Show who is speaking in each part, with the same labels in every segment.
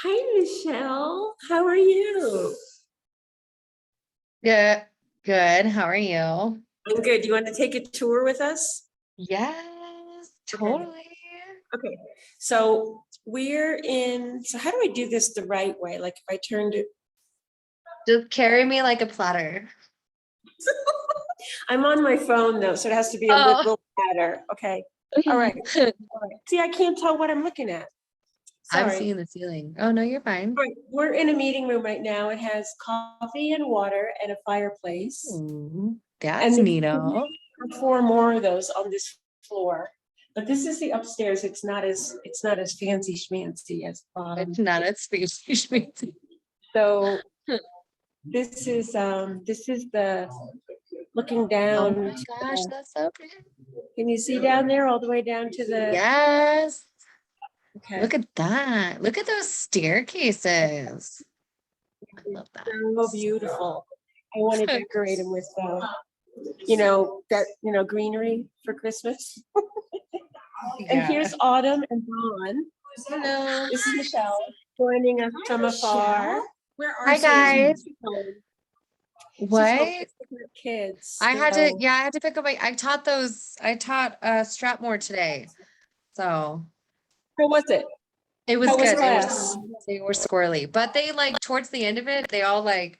Speaker 1: Hi, Michelle. How are you?
Speaker 2: Good, good. How are you?
Speaker 1: I'm good. You want to take a tour with us?
Speaker 2: Yes,
Speaker 1: Okay.
Speaker 2: totally.
Speaker 1: Okay. So how do I do this the right way? Like if I turned it,
Speaker 2: Just carry me like a platter.
Speaker 1: I'm on my phone though, so it has to be a
Speaker 2: Oh,
Speaker 1: little better. Okay. All right. All right. See, I can't tell what I'm looking at.
Speaker 2: I'm
Speaker 1: Sorry.
Speaker 2: seeing the ceiling. Oh, no, you're fine.
Speaker 1: All right. We're in a meeting room right now. It has coffee and water and a fireplace.
Speaker 2: Ooh, that's
Speaker 1: And
Speaker 2: neato.
Speaker 1: there's 4 more of those on this floor. But this is the upstairs. It's not as fancy schmancy as the
Speaker 2: It's
Speaker 1: bottom.
Speaker 2: not a speech.
Speaker 1: So this is the looking
Speaker 2: Oh
Speaker 1: down.
Speaker 2: my gosh, that's so pretty.
Speaker 1: Can you see down there all the way down to the?
Speaker 2: Yes.
Speaker 1: Okay.
Speaker 2: Look at that. Look at those staircases. I love that.
Speaker 1: So beautiful. I want to decorate them with greenery for Christmas. And
Speaker 2: Yeah.
Speaker 1: here's Autumn and Dawn.
Speaker 2: Hello.
Speaker 1: This is Michelle joining us from afar. Where are
Speaker 2: Hi, guys. What?
Speaker 1: Kids.
Speaker 2: I had to, yeah, I had to pick up I taught Stratmore today. So
Speaker 1: How was it?
Speaker 2: it was
Speaker 1: How was
Speaker 2: good.
Speaker 1: class?
Speaker 2: They were squirrely, but they like towards the end of it, they all like,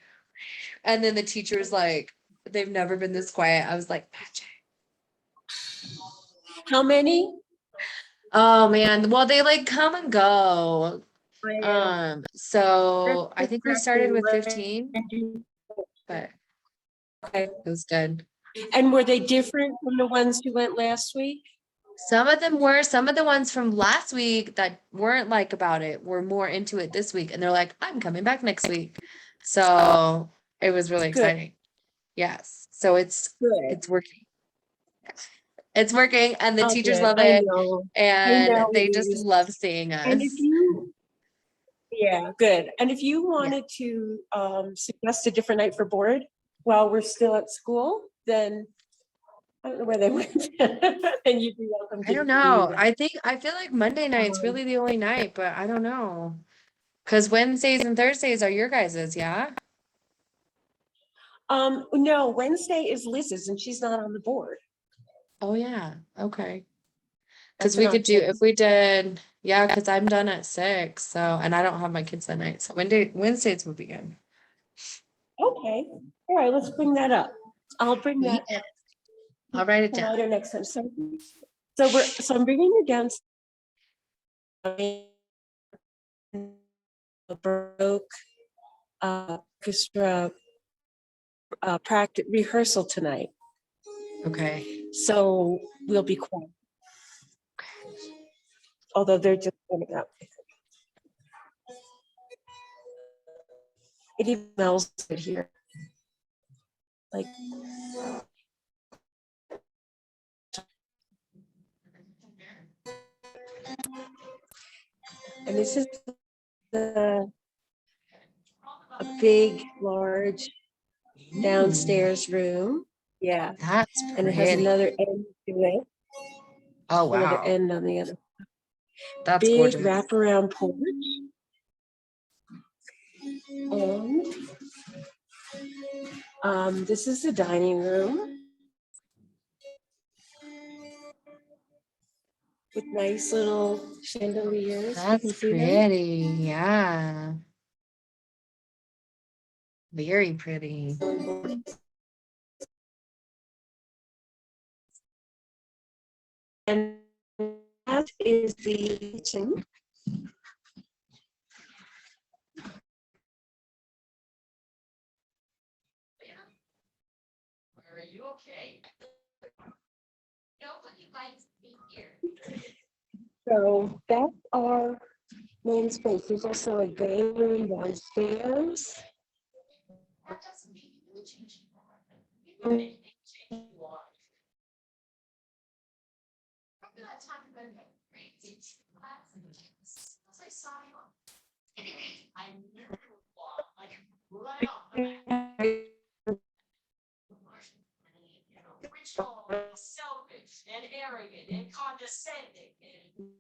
Speaker 2: and then the teacher's like, they've never been this quiet. I was like, magic.
Speaker 1: How many?
Speaker 2: Oh man. Well, they like come and go.
Speaker 1: That's
Speaker 2: So I think we
Speaker 1: exactly
Speaker 2: started with
Speaker 1: right.
Speaker 2: 15, but
Speaker 1: Okay.
Speaker 2: it was good.
Speaker 1: And were they different from the ones who went last week?
Speaker 2: Some of them were, some of the ones from last week that weren't like about it were more into it this week. And they're like, I'm coming back next week. So it was really
Speaker 1: Good,
Speaker 2: exciting. Yes. So
Speaker 1: good.
Speaker 2: it's working. It's working and the
Speaker 1: Oh,
Speaker 2: teachers
Speaker 1: good.
Speaker 2: love
Speaker 1: I
Speaker 2: it
Speaker 1: know. I know
Speaker 2: and
Speaker 1: it
Speaker 2: they just
Speaker 1: is.
Speaker 2: love seeing
Speaker 1: And if
Speaker 2: us.
Speaker 1: you, yeah, good. And if you
Speaker 2: Yeah.
Speaker 1: wanted to suggest a different night for board while we're still at school, then I don't know where they went. And you'd be welcome
Speaker 2: I
Speaker 1: to
Speaker 2: don't
Speaker 1: do
Speaker 2: know.
Speaker 1: that.
Speaker 2: I feel like Monday night's
Speaker 1: Um,
Speaker 2: really the only night, but I don't know. Because Wednesdays and Thursdays are your guys's, yeah?
Speaker 1: no, Wednesday is Liz's and she's not on the board.
Speaker 2: Oh yeah. Okay. Because
Speaker 1: That's an
Speaker 2: we could do
Speaker 1: option.
Speaker 2: if we did, yeah, because I'm done at 6. So and I don't have my kids that night. So Wednesdays would be good.
Speaker 1: Okay, all right, let's bring that up. I'll bring that
Speaker 2: Sweet.
Speaker 1: up
Speaker 2: I'll write it down.
Speaker 1: tonight or next time. So I'm bringing you down to the Baroque orchestra practice rehearsal tonight.
Speaker 2: Okay.
Speaker 1: So we'll be quiet. Although they're just coming up. It even smells good here. Like, and this is a big, large downstairs room. Yeah.
Speaker 2: That's
Speaker 1: And it has
Speaker 2: pretty.
Speaker 1: another end to it.
Speaker 2: Oh
Speaker 1: Another
Speaker 2: wow.
Speaker 1: end on the other.
Speaker 2: That's
Speaker 1: Big
Speaker 2: gorgeous.
Speaker 1: wraparound porch. And this is the dining room with nice little chandeliers. You can
Speaker 2: That's
Speaker 1: see them.
Speaker 2: pretty. Yeah. Very pretty.
Speaker 1: And that is the kitchen.
Speaker 2: Are you okay? Nobody likes me here.
Speaker 1: So that's our main space. There's also a game room downstairs.
Speaker 2: That doesn't mean you will change your mind. You may change your life. I'm not talking about that crazy class. As I saw you, I never walk like right off the bat. Ritual, selfish, and arrogant, and condescending, and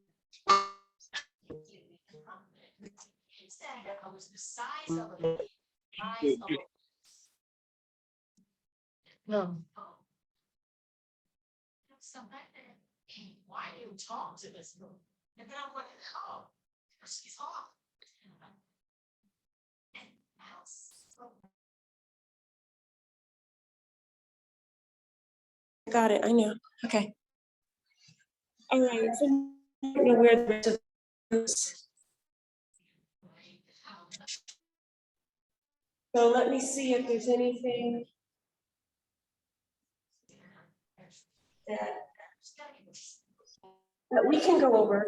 Speaker 2: said I was the size of a baby, size of a.
Speaker 3: No.
Speaker 2: Why do you talk to this girl? And then I'm like, oh, she's off. And now,
Speaker 1: Got it, I know, okay. All right, so I don't know where the rest of this. So let me see if there's anything that we can go over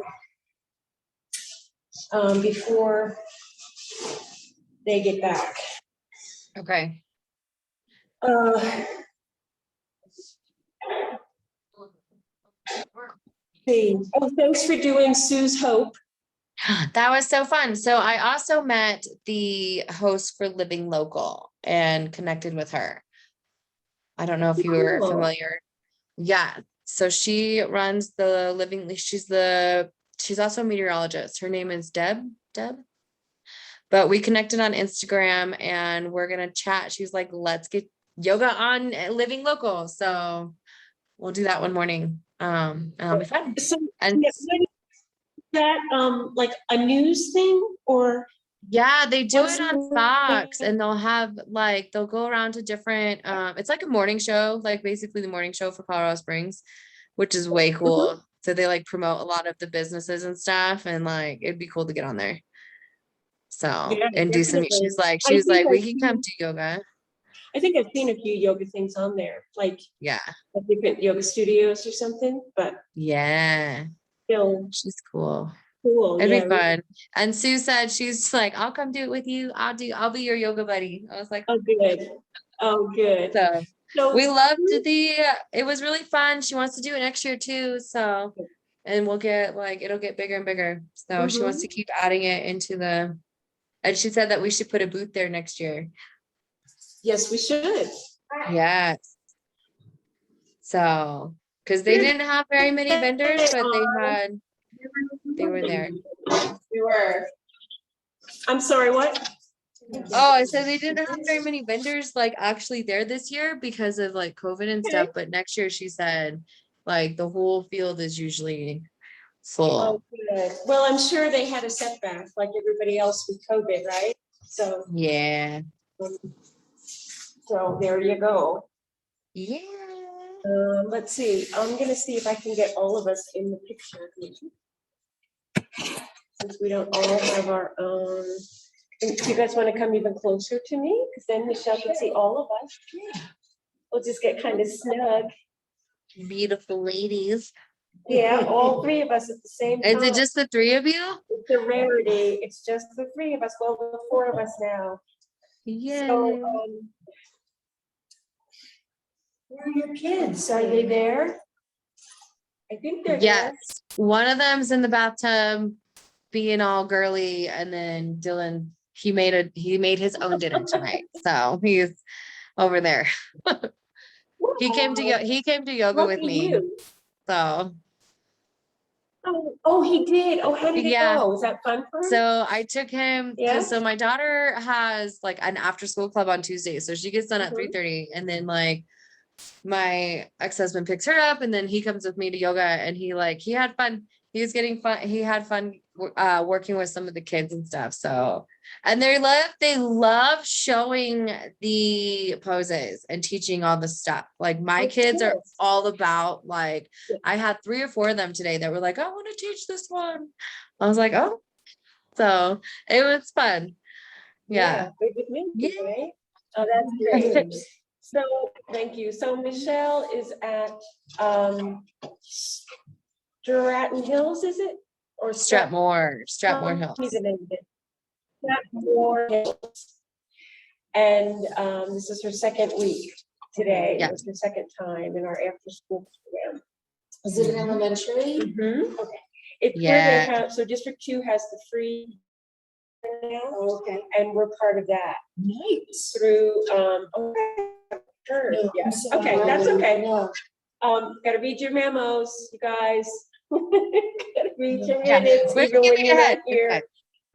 Speaker 1: before they get back.
Speaker 3: Okay.
Speaker 1: See. Oh, thanks for doing Sue's Hope.
Speaker 3: That was so fun. So I also met the host for Living Local and connected with her. I don't know if you were
Speaker 1: Cool.
Speaker 3: familiar. Yeah. So she runs the Living, she's also a meteorologist. Her name is Deb. But we connected on Instagram and we're gonna chat. She's like, let's get yoga on Living Local. So we'll do that one morning. And it'll be fun.
Speaker 1: So
Speaker 3: And
Speaker 1: yeah, what is that like a news thing or?
Speaker 3: yeah, they do
Speaker 1: What's
Speaker 3: it on
Speaker 1: the-
Speaker 3: Fox and they'll go around to different, it's like a morning show, like basically the morning show for Colorado Springs, which is way cool. So they like promote a lot of the businesses and stuff and like, it'd be cool to get on there. So,
Speaker 1: Yeah,
Speaker 3: and do some,
Speaker 1: definitely.
Speaker 3: she was like, we
Speaker 1: I've
Speaker 3: can
Speaker 1: seen-
Speaker 3: come do yoga.
Speaker 1: I think I've seen a few yoga things on there, like
Speaker 3: Yeah.
Speaker 1: different yoga studios or something, but
Speaker 3: Yeah.
Speaker 1: still
Speaker 3: She's cool.
Speaker 1: cool.
Speaker 3: It'd
Speaker 1: Yeah.
Speaker 3: be fun. And Sue said, she's like, I'll come do it with you. I'll be your yoga buddy. I was like,
Speaker 1: Oh, good. Oh, good.
Speaker 3: so
Speaker 1: So
Speaker 3: we loved it was really fun. She wants to do it next year too. So, and it'll get bigger and bigger. So she wants to keep adding it into and she said that we should put a booth there next year.
Speaker 1: yes, we should.
Speaker 3: Yes. So, because they didn't have very many vendors, but they were there.
Speaker 1: We were. I'm sorry, what?
Speaker 3: Oh, I said they didn't have very many vendors like actually there this year because of like COVID and stuff. But next year she said like the whole field is usually full.
Speaker 1: Oh, good. Well, I'm sure they had a setback like everybody else with COVID, right? So,
Speaker 3: Yeah.
Speaker 1: so there you go.
Speaker 3: Yeah.
Speaker 1: Let's see, I'm gonna see if I can get all of us in the picture. Since we don't all have our own. Do you guys want to come even closer to me? Because then Michelle can see all of us. We'll just get kind of snug.
Speaker 3: Beautiful ladies.
Speaker 1: Yeah, all three of us at the same time.
Speaker 3: Is it just the three of you?
Speaker 1: It's a rarity. It's just the three of us. Well, the four of us now.
Speaker 3: Yeah.
Speaker 1: So, where are your kids? Are they there? I think they're
Speaker 3: Yes.
Speaker 1: there.
Speaker 3: One of them's in the bathtub being all girly, and then Dylan, he made his own dinner tonight. So he's over there. He came to yoga with
Speaker 1: Lucky
Speaker 3: me.
Speaker 1: you.
Speaker 3: So
Speaker 1: Oh, he did. Oh, how did it
Speaker 3: Yeah.
Speaker 1: go? Was that fun for him?
Speaker 3: so I took him
Speaker 1: Yeah?
Speaker 3: so my daughter has like an after school club on Tuesday. So she gets done at
Speaker 1: Mhm.
Speaker 3: 3:30, and then like my ex-husband picks her up and then he comes with me to yoga, and he had fun. He was getting fun. He had fun working with some of the kids and stuff. So, and they love showing the poses and teaching all the stuff. Like my
Speaker 1: Oh,
Speaker 3: kids are
Speaker 1: cool.
Speaker 3: all about like,
Speaker 1: Yeah.
Speaker 3: I had 3 or 4 of them today that were like, I want to teach this one. I was like, oh, so it was fun. Yeah.
Speaker 1: Good with me,
Speaker 3: Yeah.
Speaker 1: right? Oh, that's great. So, thank you. So Michelle is at, Stratton Hills, is it? Or
Speaker 3: Stratmore Hills.
Speaker 1: He's in it. Stratmore Hills. And, this is her second week today.
Speaker 3: Yeah.
Speaker 1: It was her second time in our after-school program.
Speaker 4: Is it an elementary?
Speaker 1: Mhm. Okay. It's where
Speaker 3: Yeah.
Speaker 1: they have, so District 2 has the free now,
Speaker 4: Oh, okay.
Speaker 1: and we're part of that
Speaker 4: Nice.
Speaker 1: through, sure,
Speaker 4: No,
Speaker 1: yeah.
Speaker 4: I'm sorry.
Speaker 1: Okay, that's okay.
Speaker 4: No.
Speaker 1: Gotta read your memos, you guys. Gotta read your
Speaker 3: Yeah.
Speaker 1: minutes,
Speaker 3: We're
Speaker 1: even when
Speaker 3: skipping
Speaker 1: you're not
Speaker 3: ahead. It's
Speaker 1: here.
Speaker 3: fine.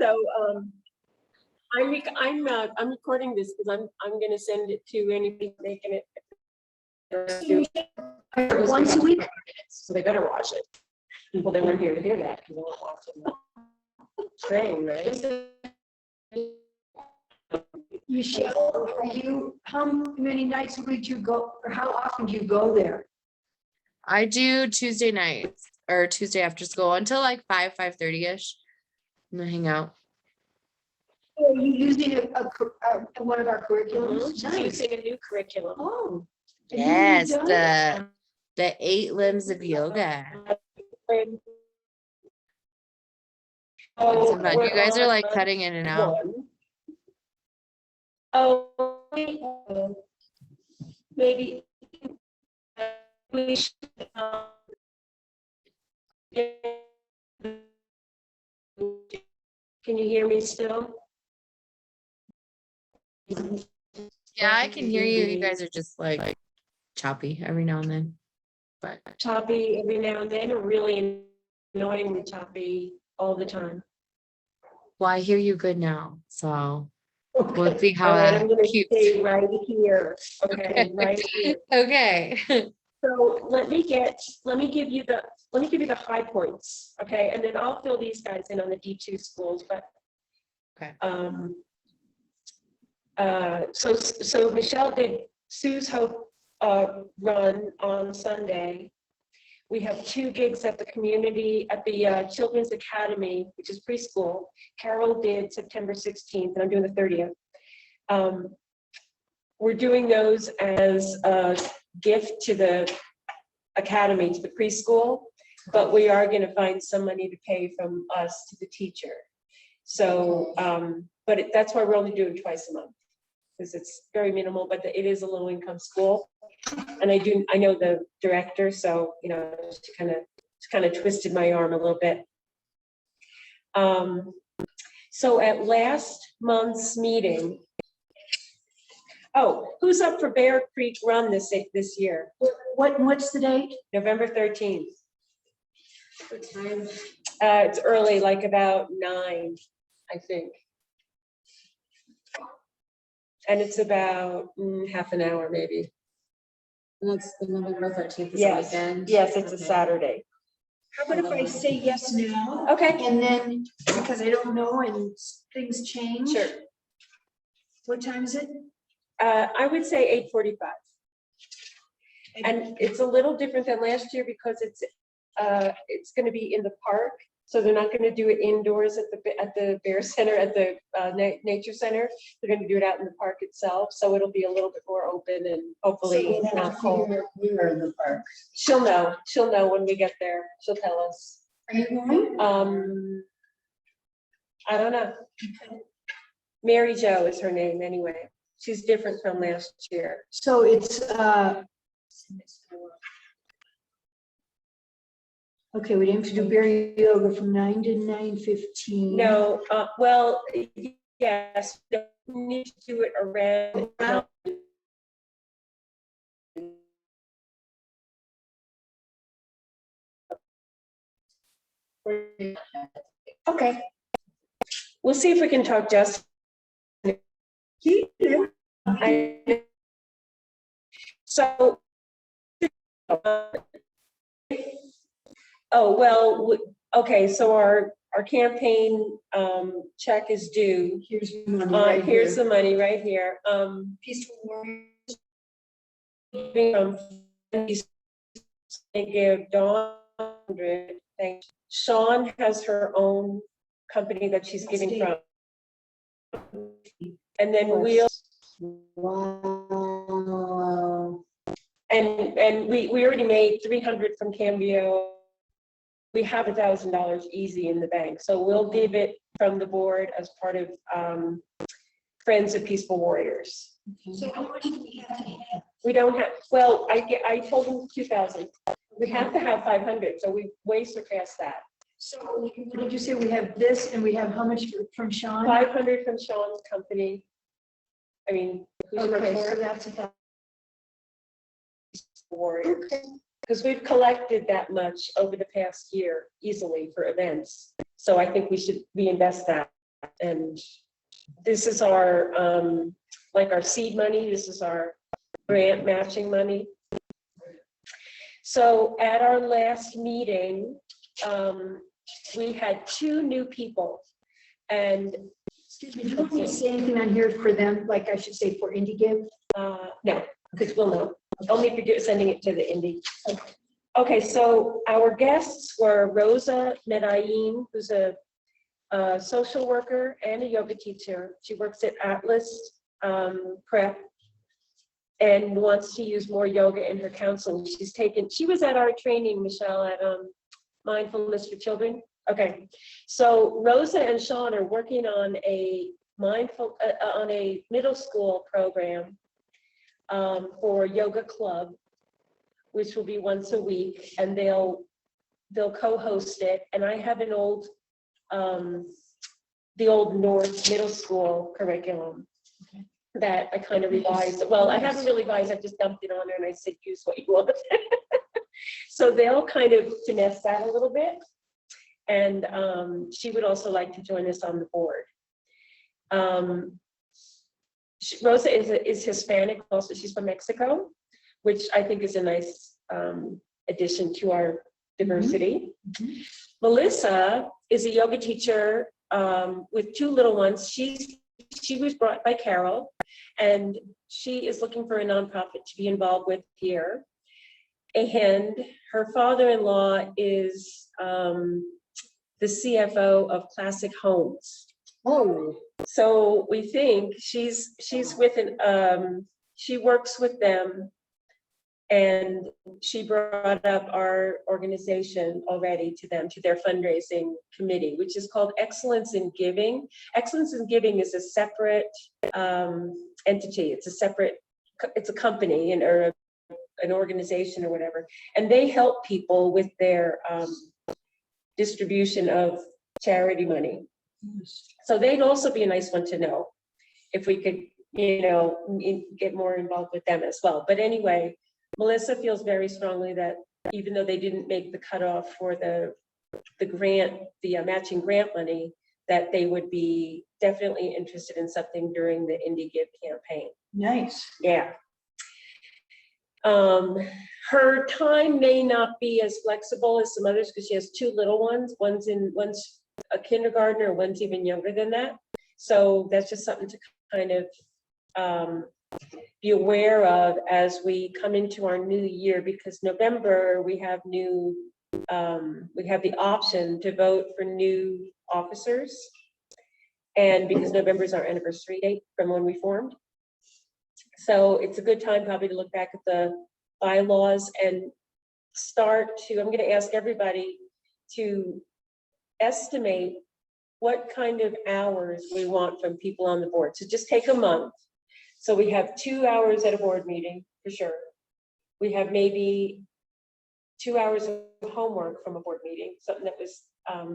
Speaker 1: So, I'm recording this because I'm gonna send it to anybody making it.
Speaker 4: Once a week?
Speaker 1: So they better watch it. Well, they weren't here to hear that, because they weren't watching the train, right?
Speaker 5: Michelle, how many nights a week do you go, or how often do you go there?
Speaker 3: I do Tuesday nights or Tuesday after school until like 5:30ish. And I hang out.
Speaker 5: Are you using one of our curriculums?
Speaker 1: She's
Speaker 5: Nice.
Speaker 1: using a new curriculum.
Speaker 5: Oh. have you
Speaker 3: Yes,
Speaker 5: done?
Speaker 3: the 8 limbs of yoga. That's so fun. You guys are like cutting in and out.
Speaker 1: Oh, maybe. We should, can you hear me still?
Speaker 3: Yeah, I can hear you. You guys are just like choppy every now and then. But
Speaker 1: Choppy every now and then, or really annoyingly choppy all the time.
Speaker 3: well, I hear you good now. So we'll see how
Speaker 1: All right,
Speaker 3: that
Speaker 1: I'm gonna
Speaker 3: keeps.
Speaker 1: stay right here. Okay, right here.
Speaker 3: Okay.
Speaker 1: So let me give you the high points, okay? And then I'll fill these guys in on the D2 schools, but.
Speaker 3: Okay.
Speaker 1: So Michelle did Sue's Hope run on Sunday. We have 2 gigs at the Children's Academy, which is preschool. Carol did September 16th, and I'm doing the 30th. We're doing those as a gift to the academy, to the preschool, but we are going to find some money to pay from us to the teacher. So, that's why we're only doing twice a month, because it's very minimal, but it is a low income school. And I know the director, so, she kind of twisted my arm a little bit. So at last month's meeting, who's up for Bear Creek Run this year?
Speaker 5: What's the date?
Speaker 1: November 13th. It's early, like about 9, I think. And it's about half an hour, maybe.
Speaker 4: And that's the November 13th.
Speaker 1: Yes, yes, it's a Saturday.
Speaker 5: How about if I say yes now?
Speaker 1: Okay,
Speaker 5: And then, because I don't know and things change.
Speaker 1: sure.
Speaker 5: What time is it?
Speaker 1: I would say 8:45. And it's a little different than last year because it's going to be in the park. So they're not going to do it indoors at the Bear Center, at the Nature Center. They're going to do it out in the park itself. So it'll be a little bit more open and hopefully not cold.
Speaker 5: We are in the park.
Speaker 1: She'll know when we get there. She'll tell us.
Speaker 5: Are you going?
Speaker 1: I don't know. Mary Jo is her name anyway. She's different from last year.
Speaker 5: So it's, okay, we'd have to do bear yoga from 9 to 9:15.
Speaker 1: No, well, yes, we need to do it around. Okay. We'll see if we can talk just. So. Oh, well, okay, so our campaign check is due.
Speaker 5: Here's the money right
Speaker 1: Here's
Speaker 5: here.
Speaker 1: the money right here.
Speaker 5: Peaceful Warriors.
Speaker 1: They give Dawn 100. Thanks. Sean has her own company that she's giving from. And then we'll.
Speaker 4: Wow.
Speaker 1: And we already made 300 from Cambio. We have $1,000 easy in the bank. So we'll give it from the board as part of Friends of Peaceful Warriors.
Speaker 5: So how much do we have to have?
Speaker 1: We don't have, well, I told them 2,000. We have to have 500, so we way surpassed that.
Speaker 5: So what did you say? We have this and we have how much from Sean?
Speaker 1: 500 from Sean's company. I mean, who's
Speaker 5: Okay, so
Speaker 1: her
Speaker 5: that's a
Speaker 1: Warriors? Because we've collected that much over the past year easily for events. So I think we should reinvest that and this is our, like our seed money, this is our grant matching money. So at our last meeting, we had 2 new people, and
Speaker 5: Excuse me, do you want me to say anything on here for them, like I should say for IndieGive?
Speaker 1: no, because we'll know, only if you're sending it to the Indy. Okay, so our guests were Rosa Medellin, who's a social worker and a yoga teacher. She works at Atlas Prep and wants to use more yoga in her counseling. She was at our training, Michelle, at Mindfulness for Children. Okay, so Rosa and Sean are working on a middle school program for yoga club, which will be once a week, and they'll co-host it. And I have an old, the old North Middle School curriculum that I kind of revised. Well, I haven't really revised, I just dumped it on there and I said, use what you want. So they'll kind of finesse that a little bit. And she would also like to join us on the board. Rosa is Hispanic also, she's from Mexico, which I think is a nice addition to our diversity. Melissa is a yoga teacher with 2 little ones. She was brought by Carol, and she is looking for a nonprofit to be involved with here. And her father-in-law is the CFO of Classic Homes.
Speaker 4: Oh,
Speaker 1: So we think she's with she works with them, and she brought up our organization already to them, to their fundraising committee, which is called Excellence in Giving. Excellence in Giving is a separate entity. It's a company or an organization or whatever, and they help people with their distribution of charity money. So they'd also be a nice one to know if we could, get more involved with them as well. But anyway, Melissa feels very strongly that even though they didn't make the cutoff for the grant, the matching grant money, that they would be definitely interested in something during the IndieGive campaign.
Speaker 5: Nice.
Speaker 1: Yeah. Her time may not be as flexible as some others because she has 2 little ones. One's a kindergartner, one's even younger than that. So that's just something to kind of be aware of as we come into our new year, because November we have the option to vote for new officers, and because November is our anniversary date from when we formed. So it's a good time probably to look back at the bylaws and I'm going to ask everybody to estimate what kind of hours we want from people on the board. So just take a month. So we have 2 hours at a board meeting for sure. We have maybe 2 hours of homework from a board meeting, something that was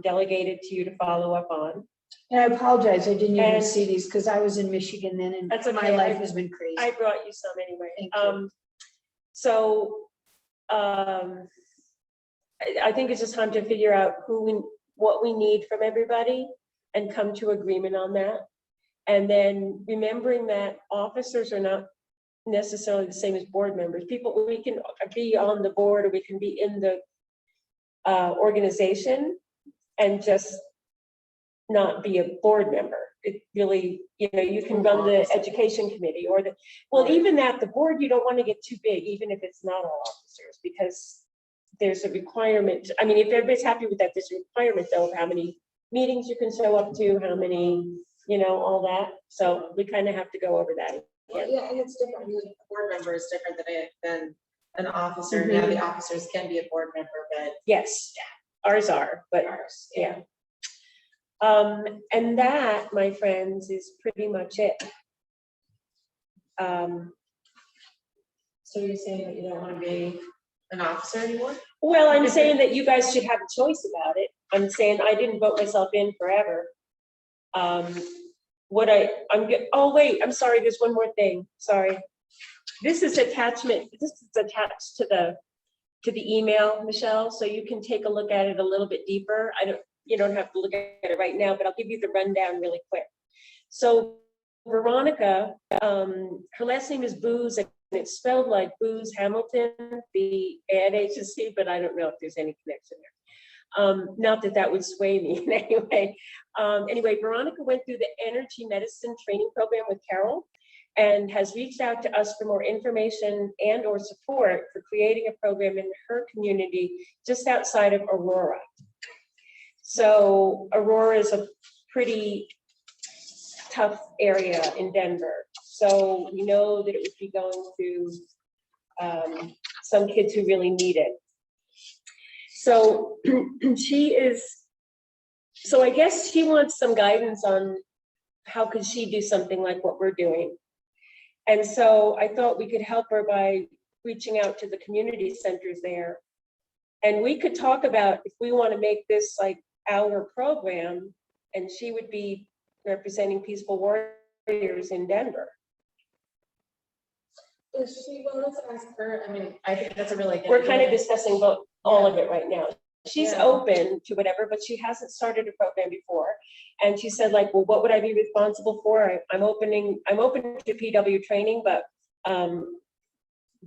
Speaker 1: delegated to you to follow up on.
Speaker 5: And I apologize, I didn't even
Speaker 1: And-
Speaker 5: see these because I was in Michigan then and
Speaker 1: That's
Speaker 5: my
Speaker 1: okay.
Speaker 5: life has been crazy.
Speaker 1: I brought you some anyway.
Speaker 5: Thank you.
Speaker 1: I think it's just time to figure out what we need from everybody and come to agreement on that. And then remembering that officers are not necessarily the same as board members. We can be on the board or we can be in the organization and just not be a board member. It really, you can run the education committee or even that, the board, you don't want to get too big, even if it's not all officers, because there's a requirement. I mean, if everybody's happy with that, there's a requirement though of how many meetings you can show up to, how many, all that. So we kind of have to go over that.
Speaker 3: Yeah, and it's different. I mean, a board member is different than an officer. Now the officers can be a board member, but
Speaker 1: Yes, ours are, but
Speaker 3: ours,
Speaker 1: yeah. And that, my friends, is pretty much it.
Speaker 3: So you're saying that you don't want to be an officer anymore?
Speaker 1: Well, I'm saying that you guys should have a choice about it. I'm saying I didn't vote myself in forever. Oh wait, I'm sorry, there's one more thing, sorry. This is attached to the email, Michelle, so you can take a look at it a little bit deeper. You don't have to look at it right now, but I'll give you the rundown really quick. So Veronica, her last name is Booz, and it's spelled like Booz Hamilton, B-A-N-H-S-C, but I don't know if there's any connection there. Not that that would sway me in any way. Anyway, Veronica went through the energy medicine training program with Carol and has reached out to us for more information and or support for creating a program in her community just outside of Aurora. So Aurora is a pretty tough area in Denver. So we know that it would be going to some kids who really need it. So so I guess she wants some guidance on how could she do something like what we're doing. And so I thought we could help her by reaching out to the community centers there. And we could talk about if we want to make this like our program, and she would be representing Peaceful Warriors in Denver.
Speaker 4: If she wants to ask her, I mean, I think that's a really good.
Speaker 1: We're kind of
Speaker 4: idea.
Speaker 1: discussing all of it right now. She's
Speaker 4: Yeah.
Speaker 1: open to whatever, but she hasn't started a program before. And she said like, well, what would I be responsible for? I'm open to PW training, but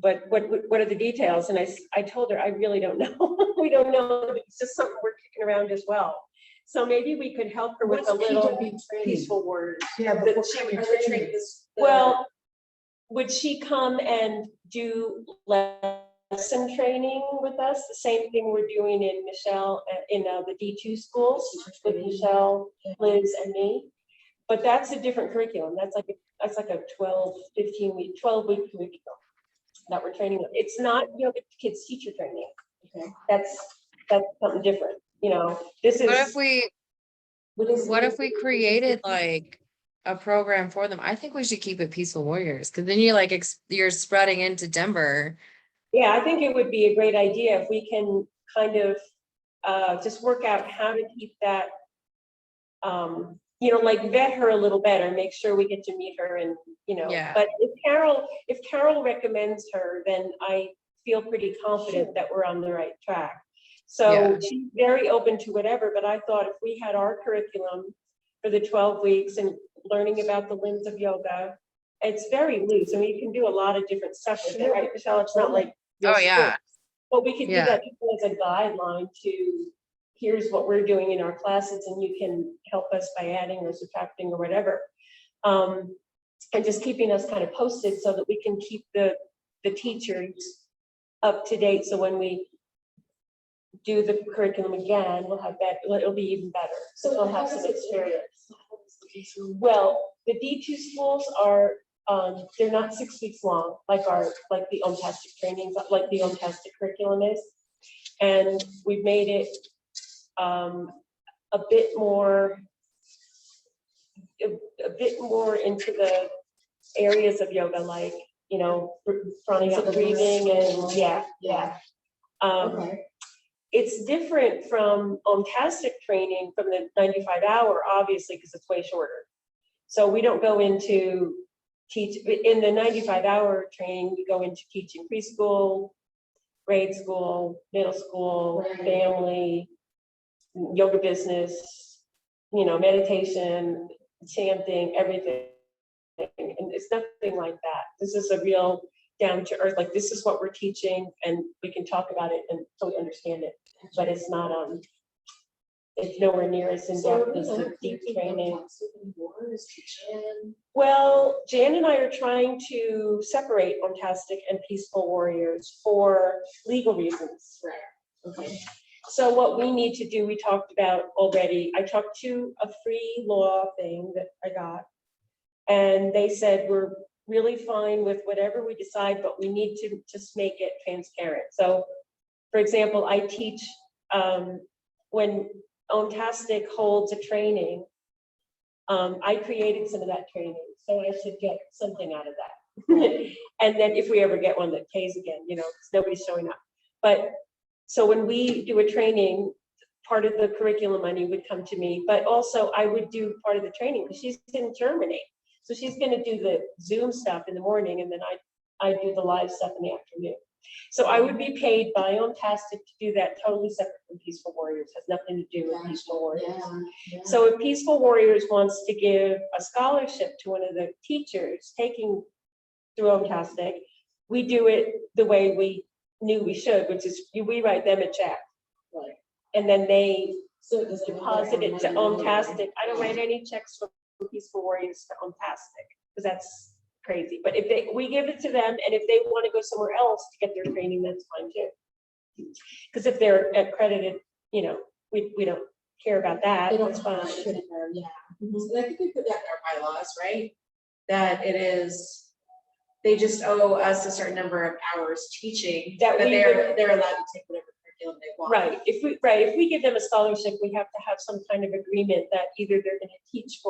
Speaker 1: what are the details? And I told her, I really don't know. We don't know. It's just something we're kicking around as well. So maybe we could help her with
Speaker 4: What's
Speaker 1: a little
Speaker 4: PW training?
Speaker 1: Peaceful Warriors.
Speaker 4: Yeah, but what
Speaker 1: She
Speaker 4: kind
Speaker 1: would
Speaker 4: of
Speaker 1: train
Speaker 4: training?
Speaker 1: Well, would she come and do lesson training with us? The same thing we're doing in Michelle, in the D2 schools with Michelle, Liz, and me. But that's a different curriculum. That's like a 12 week curriculum that we're training. It's not yoga kids teacher training.
Speaker 4: Okay.
Speaker 1: That's something different. You know, this is.
Speaker 3: What if we created like a program for them? I think we should keep it Peaceful Warriors, because then you like you're spreading into Denver.
Speaker 1: Yeah, I think it would be a great idea if we can kind of just work out how to keep that, you know, like vet her a little better, make sure we get to meet her and, you know.
Speaker 3: Yeah.
Speaker 1: But if Carol recommends her, then I feel pretty confident that we're on the right track. So
Speaker 3: Yeah.
Speaker 1: she's very open to whatever, but I thought if we had our curriculum for the 12 weeks and learning about the limbs of yoga, it's very loose. I mean, you can do a lot of different stuff with it, right, Michelle? It's not like.
Speaker 3: Oh, yeah.
Speaker 1: But we could do
Speaker 3: Yeah.
Speaker 1: that just as a guideline to, here's what we're doing in our classes, and you can help us by adding or subtracting or whatever. And just keeping us kind of posted so that we can keep the teachers up to date. So when we do the curriculum again, we'll have that, it'll be even better. So we'll have some experience. Well, the D2 schools are, they're not 6 weeks long, like the OMTASTIC trainings, like the OMTASTIC curriculum is. And we've made it a bit more into the areas of yoga, like, you know, pranayama breathing and yeah.
Speaker 4: Okay.
Speaker 1: It's different from OMTASTIC training from the 95-hour, obviously, because it's way shorter. So we don't go into in the 95-hour training, we go into teaching preschool, grade school, middle school, family, yoga business, you know, meditation, chanting, everything. And it's nothing like that. This is a real down to earth, like this is what we're teaching, and we can talk about it and totally understand it. But it's not it's nowhere near as in depth as the deep training. Well, Jan and I are trying to separate OMTASTIC and Peaceful Warriors for legal reasons.
Speaker 4: Right. Okay.
Speaker 1: So what we need to do, we talked about already. I talked to a free law thing that I got, and they said we're really fine with whatever we decide, but we need to just make it transparent. So, for example, I teach when OMTASTIC holds a training, I created some of that training, so I should get something out of that. And then if we ever get one that pays again, you know, because nobody's showing up. But so when we do a training, part of the curriculum money would come to me, but also I would do part of the training because she's in Germany. So she's going to do the Zoom stuff in the morning, and then I do the live stuff in the afternoon. So I would be paid by OMTASTIC to do that, totally separate from Peaceful Warriors, has nothing to do with Peaceful Warriors. So if Peaceful Warriors wants to give a scholarship to one of the teachers taking through OMTASTIC, we do it the way we knew we should, which is we write them a check.
Speaker 4: Right.
Speaker 1: And then they
Speaker 4: So it doesn't
Speaker 1: deposit it to
Speaker 4: matter.
Speaker 1: OMTASTIC. I don't write any checks from Peaceful Warriors to OMTASTIC, because that's crazy. But if we give it to them, and if they want to go somewhere else to get their training, that's fine too. Because if they're accredited, we don't care about that.
Speaker 4: They don't
Speaker 1: That's fine.
Speaker 4: should have, yeah.
Speaker 1: Mhm.
Speaker 4: So I think we put that in our bylaws, right? That it is, they just owe us a certain number of hours teaching,
Speaker 1: That
Speaker 4: but
Speaker 1: we
Speaker 4: they're allowed to take whatever curriculum they want.
Speaker 1: Right, if we give them a scholarship, we have to have some kind of agreement that either they're gonna teach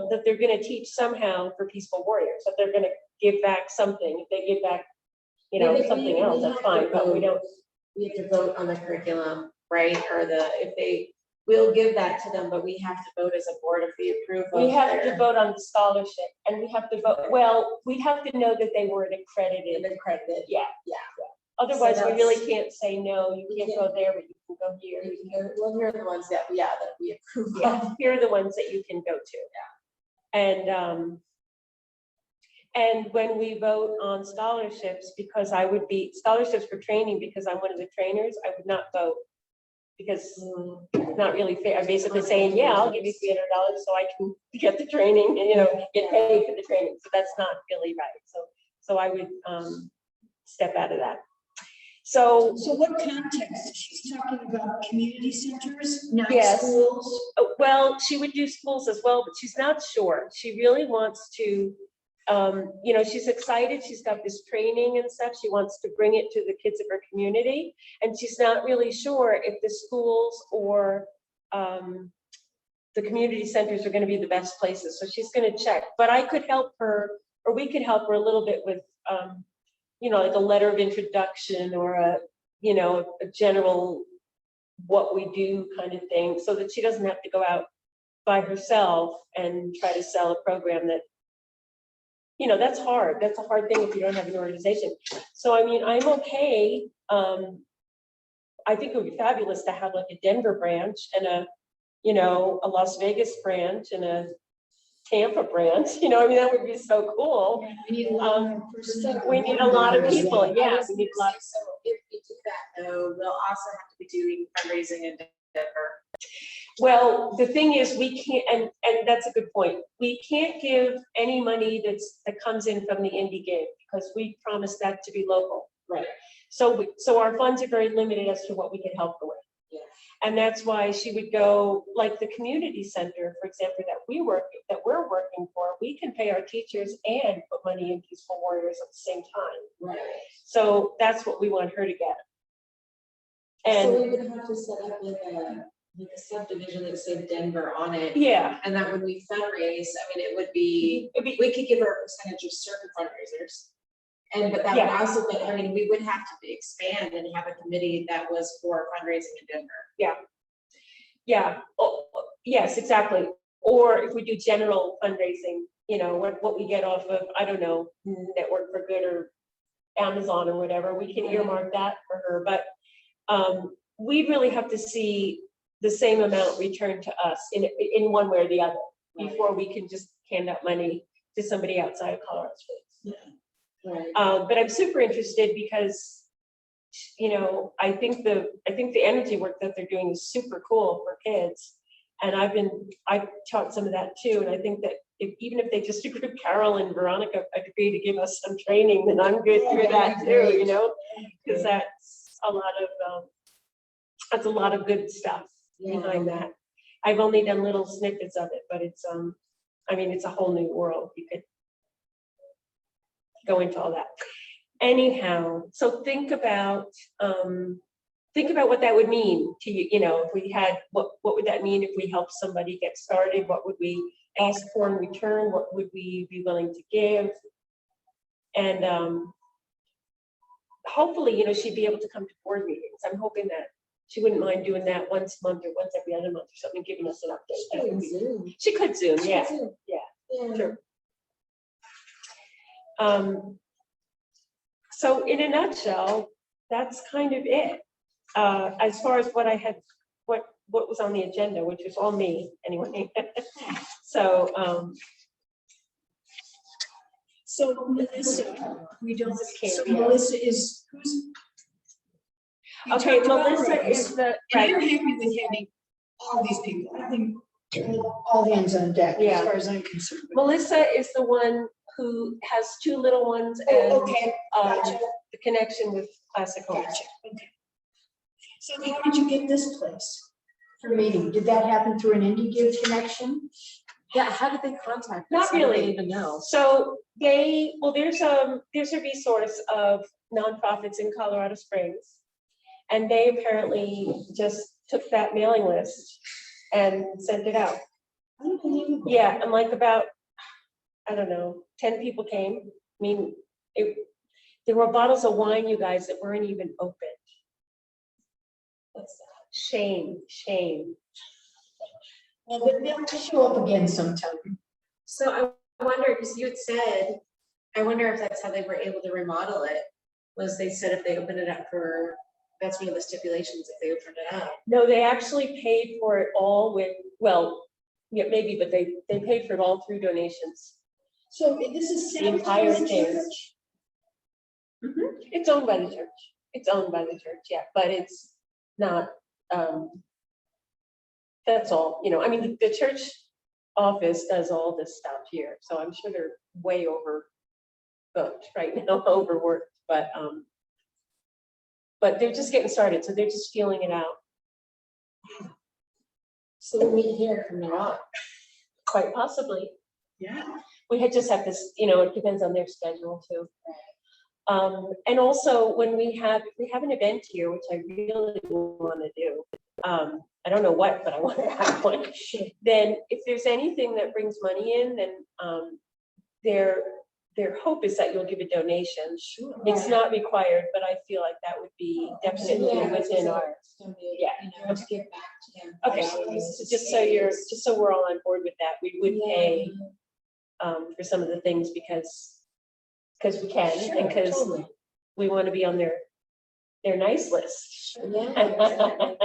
Speaker 1: that they're gonna teach somehow for Peaceful Warriors, that they're gonna give back something. If they give back, something else, that's fine, but we don't.
Speaker 4: We have to vote on the curriculum, right? Or we'll give that to them, but we have to vote as a board if we approve.
Speaker 1: We
Speaker 4: of
Speaker 1: have to
Speaker 4: their-
Speaker 1: vote on the scholarship, and we have to vote, well, we have to know that they were an
Speaker 4: And
Speaker 1: accredited,
Speaker 4: accredited.
Speaker 1: yeah.
Speaker 4: Yeah.
Speaker 1: Otherwise, we really
Speaker 4: that's-
Speaker 1: can't say, no, you can't go there, but you can go here.
Speaker 4: You can go- Well, here are the ones that we approve of.
Speaker 1: Yeah, here are the ones that you can go to. And when we vote on scholarships, because I would be, scholarships for training, because I'm one of the trainers, I would not vote. Because it's not really fair. I'm basically saying, yeah, I'll give you $300 so I can get the training and, get paid for the training. So that's not really right. So I would step out of that. So,
Speaker 5: So what context? She's talking about community centers, not
Speaker 1: Yes.
Speaker 5: schools?
Speaker 1: well, she would do schools as well, but she's not sure. She really wants to, she's excited. She's got this training and stuff. She wants to bring it to the kids of her community. And she's not really sure if the schools or the community centers are going to be the best places. So she's going to check. But I could help her, or we could help her a little bit with, like a letter of introduction or a general what we do kind of thing, so that she doesn't have to go out by herself and try to sell a program that, that's hard. That's a hard thing if you don't have an organization. So, I mean, I'm okay. I think it would be fabulous to have like a Denver branch and a Las Vegas branch and a Tampa branch, that would be so cool.
Speaker 5: We need a lot more personnel.
Speaker 1: We need a lot of people,
Speaker 4: I
Speaker 1: yeah,
Speaker 4: was
Speaker 1: we need a
Speaker 4: gonna
Speaker 1: lot.
Speaker 4: say, so if we do that, though, we'll also have to be doing fundraising in Denver.
Speaker 1: Well, the thing is, we can't, and that's a good point. We can't give any money that comes in from the indie game, because we promised that to be local.
Speaker 4: Right.
Speaker 1: So our funds are very limited as to what we can help her with.
Speaker 4: Yeah.
Speaker 1: And that's why she would go, like the community center, for example, that we're working for, we can pay our teachers and put money in Peaceful Warriors at the same time.
Speaker 4: Right.
Speaker 1: So that's what we want her to get.
Speaker 4: So
Speaker 1: And
Speaker 4: we would have to set up like a subdivision that said Denver on it.
Speaker 1: yeah,
Speaker 4: And that when we fundraise, it would be,
Speaker 1: it'd be,
Speaker 4: we could give her a percentage of certain fundraisers. But that would
Speaker 1: Yeah.
Speaker 4: also, we would have to expand and have a committee that was for fundraising in Denver.
Speaker 1: yeah, yes, exactly. Or if we do general fundraising, what we get off of, I don't know, Network for Good or Amazon or whatever, we can earmark that for her. But we really have to see the same amount returned to us in one way or the other before we can just hand out money to somebody outside of Colorado Springs.
Speaker 4: Right.
Speaker 1: But I'm super interested because, I think the energy work that they're doing is super cool for kids. And I've taught some of that too. And I think that even if they just agree, Carol and Veronica agree to give us some training, then I'm good through that too, because that's a lot of good stuff behind that. I've only done little snippets of it, but it's a whole new world. You could go into all that. Anyhow, so think about what that would mean to you, if we had, what would that mean if we helped somebody get started? What would we ask for in return? What would we be willing to give? And hopefully, she'd be able to come to board meetings. I'm hoping that she wouldn't mind doing that once a month or once every other month or something, giving us an update. That would be- She could Zoom, yeah. Yeah. Sure. So in a nutshell, that's kind of it. As far as what I had, what was on the agenda, which was all me anyway. So,
Speaker 5: So Melissa, we don't,
Speaker 1: This is
Speaker 5: so
Speaker 1: Candy.
Speaker 5: Melissa is, who's? you
Speaker 1: okay,
Speaker 5: talked about
Speaker 1: Melissa
Speaker 5: Rose,
Speaker 1: is the,
Speaker 5: And you're
Speaker 1: right,
Speaker 5: happy with having all these people. I think all hands on deck,
Speaker 1: Yeah.
Speaker 5: as far as I'm concerned.
Speaker 1: Melissa is the one who has two little ones
Speaker 5: Oh,
Speaker 1: and
Speaker 5: okay, gotcha,
Speaker 1: the connection with Classic Homes.
Speaker 5: gotcha, okay. So how did you get this place for meeting? Did that happen through an IndieGive connection?
Speaker 3: Yeah, how did they contact us?
Speaker 1: Not
Speaker 3: I don't
Speaker 1: really.
Speaker 3: even know.
Speaker 1: So there's a resource of nonprofits in Colorado Springs. And they apparently just took that mailing list and sent it out.
Speaker 5: Unbelievable.
Speaker 1: Yeah, and like about, I don't know, 10 people came. I mean, there were bottles of wine, you guys, that weren't even opened. That's shame.
Speaker 5: Well, they'll have to show up again sometime.
Speaker 4: So I wonder, because you had said, I wonder if that's how they were able to remodel it, was they said if they opened it up for, that's one of the stipulations, if they opened it up.
Speaker 1: No, they actually paid for it all with, well, yeah, maybe, but they paid for it all through donations.
Speaker 5: So this is
Speaker 1: The entire
Speaker 5: Sabbath
Speaker 1: thing.
Speaker 5: Church?
Speaker 1: It's owned by the church. It's owned by the church, yeah, but it's not, that's all, I mean, the church office does all this stuff here, so I'm sure they're way overbooked right now, overworked, but they're just getting started, so they're just feeling it out.
Speaker 4: So we'll meet here from now on.
Speaker 1: Quite possibly.
Speaker 5: Yeah.
Speaker 1: We had just have this, it depends on their schedule too. And also when we have an event here, which I really want to do, I don't know what, but I want to have one. Then if there's anything that brings money in, then their hope is that you'll give a donation.
Speaker 5: Sure.
Speaker 1: It's not required, but I feel like that would be definitely within our, yeah.
Speaker 4: To give back to them.
Speaker 1: Okay, so just so we're all on board with that, we would pay for some of the things because we can,
Speaker 5: Sure,
Speaker 1: and because
Speaker 5: totally.
Speaker 1: we want to be on their nice list.
Speaker 4: Yeah.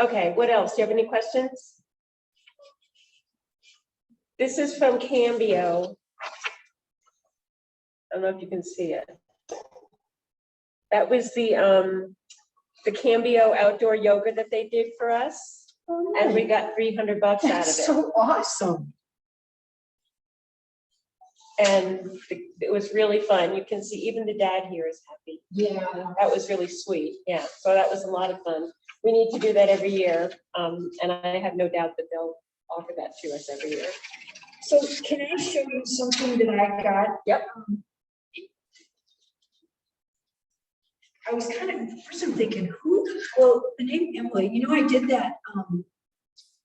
Speaker 1: Okay, what else? Do you have any questions? This is from Cambio. I don't know if you can see it. That was the Cambio outdoor yoga that they did for us, and we got $300 out of
Speaker 5: That's
Speaker 1: it.
Speaker 5: so awesome.
Speaker 1: And it was really fun. You can see even the dad here is happy.
Speaker 5: Yeah.
Speaker 1: That was really sweet. Yeah, so that was a lot of fun. We need to do that every year. And I have no doubt that they'll offer that to us every year.
Speaker 5: So can I show you something that I got?
Speaker 1: Yep.
Speaker 5: I was kind of, first I'm thinking, well, the name Emily, I did that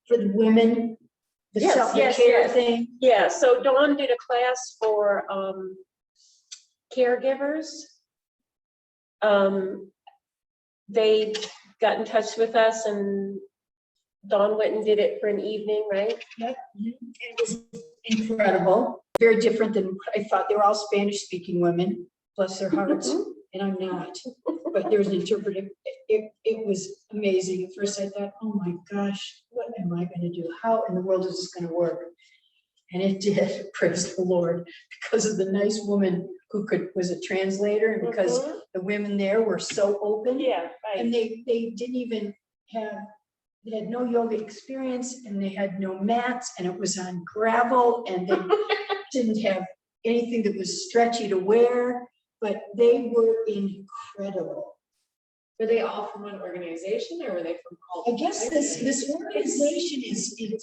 Speaker 5: for the women, the
Speaker 1: Yes,
Speaker 5: self-care
Speaker 1: yes.
Speaker 5: thing.
Speaker 1: Yeah, so Dawn did a class for caregivers. They got in touch with us and Dawn went and did it for an evening, right?
Speaker 5: Yep. It was incredible, very different than what I thought. They were all Spanish-speaking women, bless their hearts, and I'm not. But there was an interpreter. It was amazing. At first I thought, oh my gosh, what am I going to do? How in the world is this going to work? And it did, praise the Lord, because of the nice woman who was a translator, and because the women there were so open.
Speaker 1: Yeah, right.
Speaker 5: And they didn't even they had no yoga experience, and they had no mats, and it was on gravel, and they didn't have anything that was stretchy to wear, but they were incredible.
Speaker 4: Were they all from one organization or were they from all?
Speaker 5: I guess this organization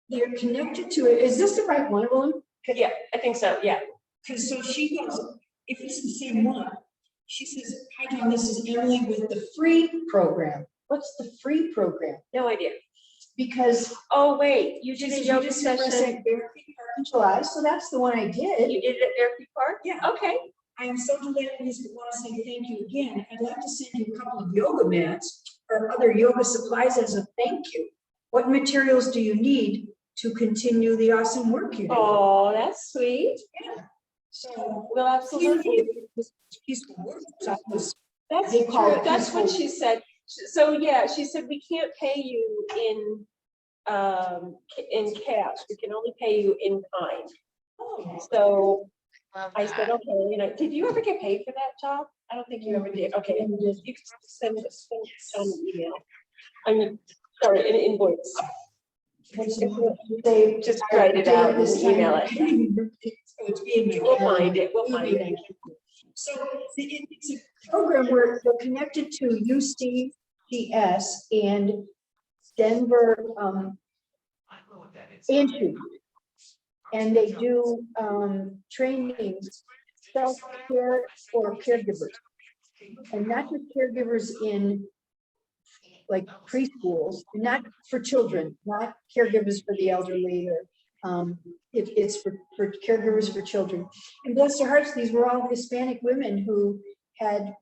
Speaker 5: they're connected to it. Is this the right one, William?
Speaker 1: Yeah, I think so, yeah.
Speaker 5: Because so she goes, if it's the same one, she says, hi, Dawn, this is Emily with the free program. What's the free program?
Speaker 1: No idea.
Speaker 5: Because
Speaker 1: Oh, wait, you did a yoga
Speaker 5: just said
Speaker 1: session.
Speaker 5: at Bear Creek Park in July, so that's the one I did.
Speaker 1: You did it at Bear Creek Park?
Speaker 5: Yeah.
Speaker 1: Okay.
Speaker 5: I am so delighted, and want to say thank you again. I'd like to send you a couple of yoga mats or other yoga supplies as a thank you. What materials do you need to continue the awesome work you do.
Speaker 1: Oh, that's sweet.
Speaker 5: So,
Speaker 1: Well, absolutely.
Speaker 5: peaceful work, so it was-
Speaker 1: That's
Speaker 5: They call
Speaker 1: true.
Speaker 5: it
Speaker 1: That's what
Speaker 5: peaceful.
Speaker 1: she said. So, yeah, she said, we can't pay you in cash. We can only pay you in kind. So
Speaker 3: Love
Speaker 1: I said,
Speaker 3: that.
Speaker 1: okay, did you ever get paid for that job? I don't think you ever did. Okay, you can send it on an email. I mean, sorry, an invoice.
Speaker 5: They
Speaker 1: Just write it out and email it.
Speaker 5: So it's being.
Speaker 1: We'll find it, we'll find it.
Speaker 5: So it's a program where they're connected to UCGS and Denver, Institute. And they do, training, self-care for caregivers. And not just caregivers in like preschools, not for children, not caregivers for the elderly or, it's for caregivers for children. And bless their hearts, these were all Hispanic women who had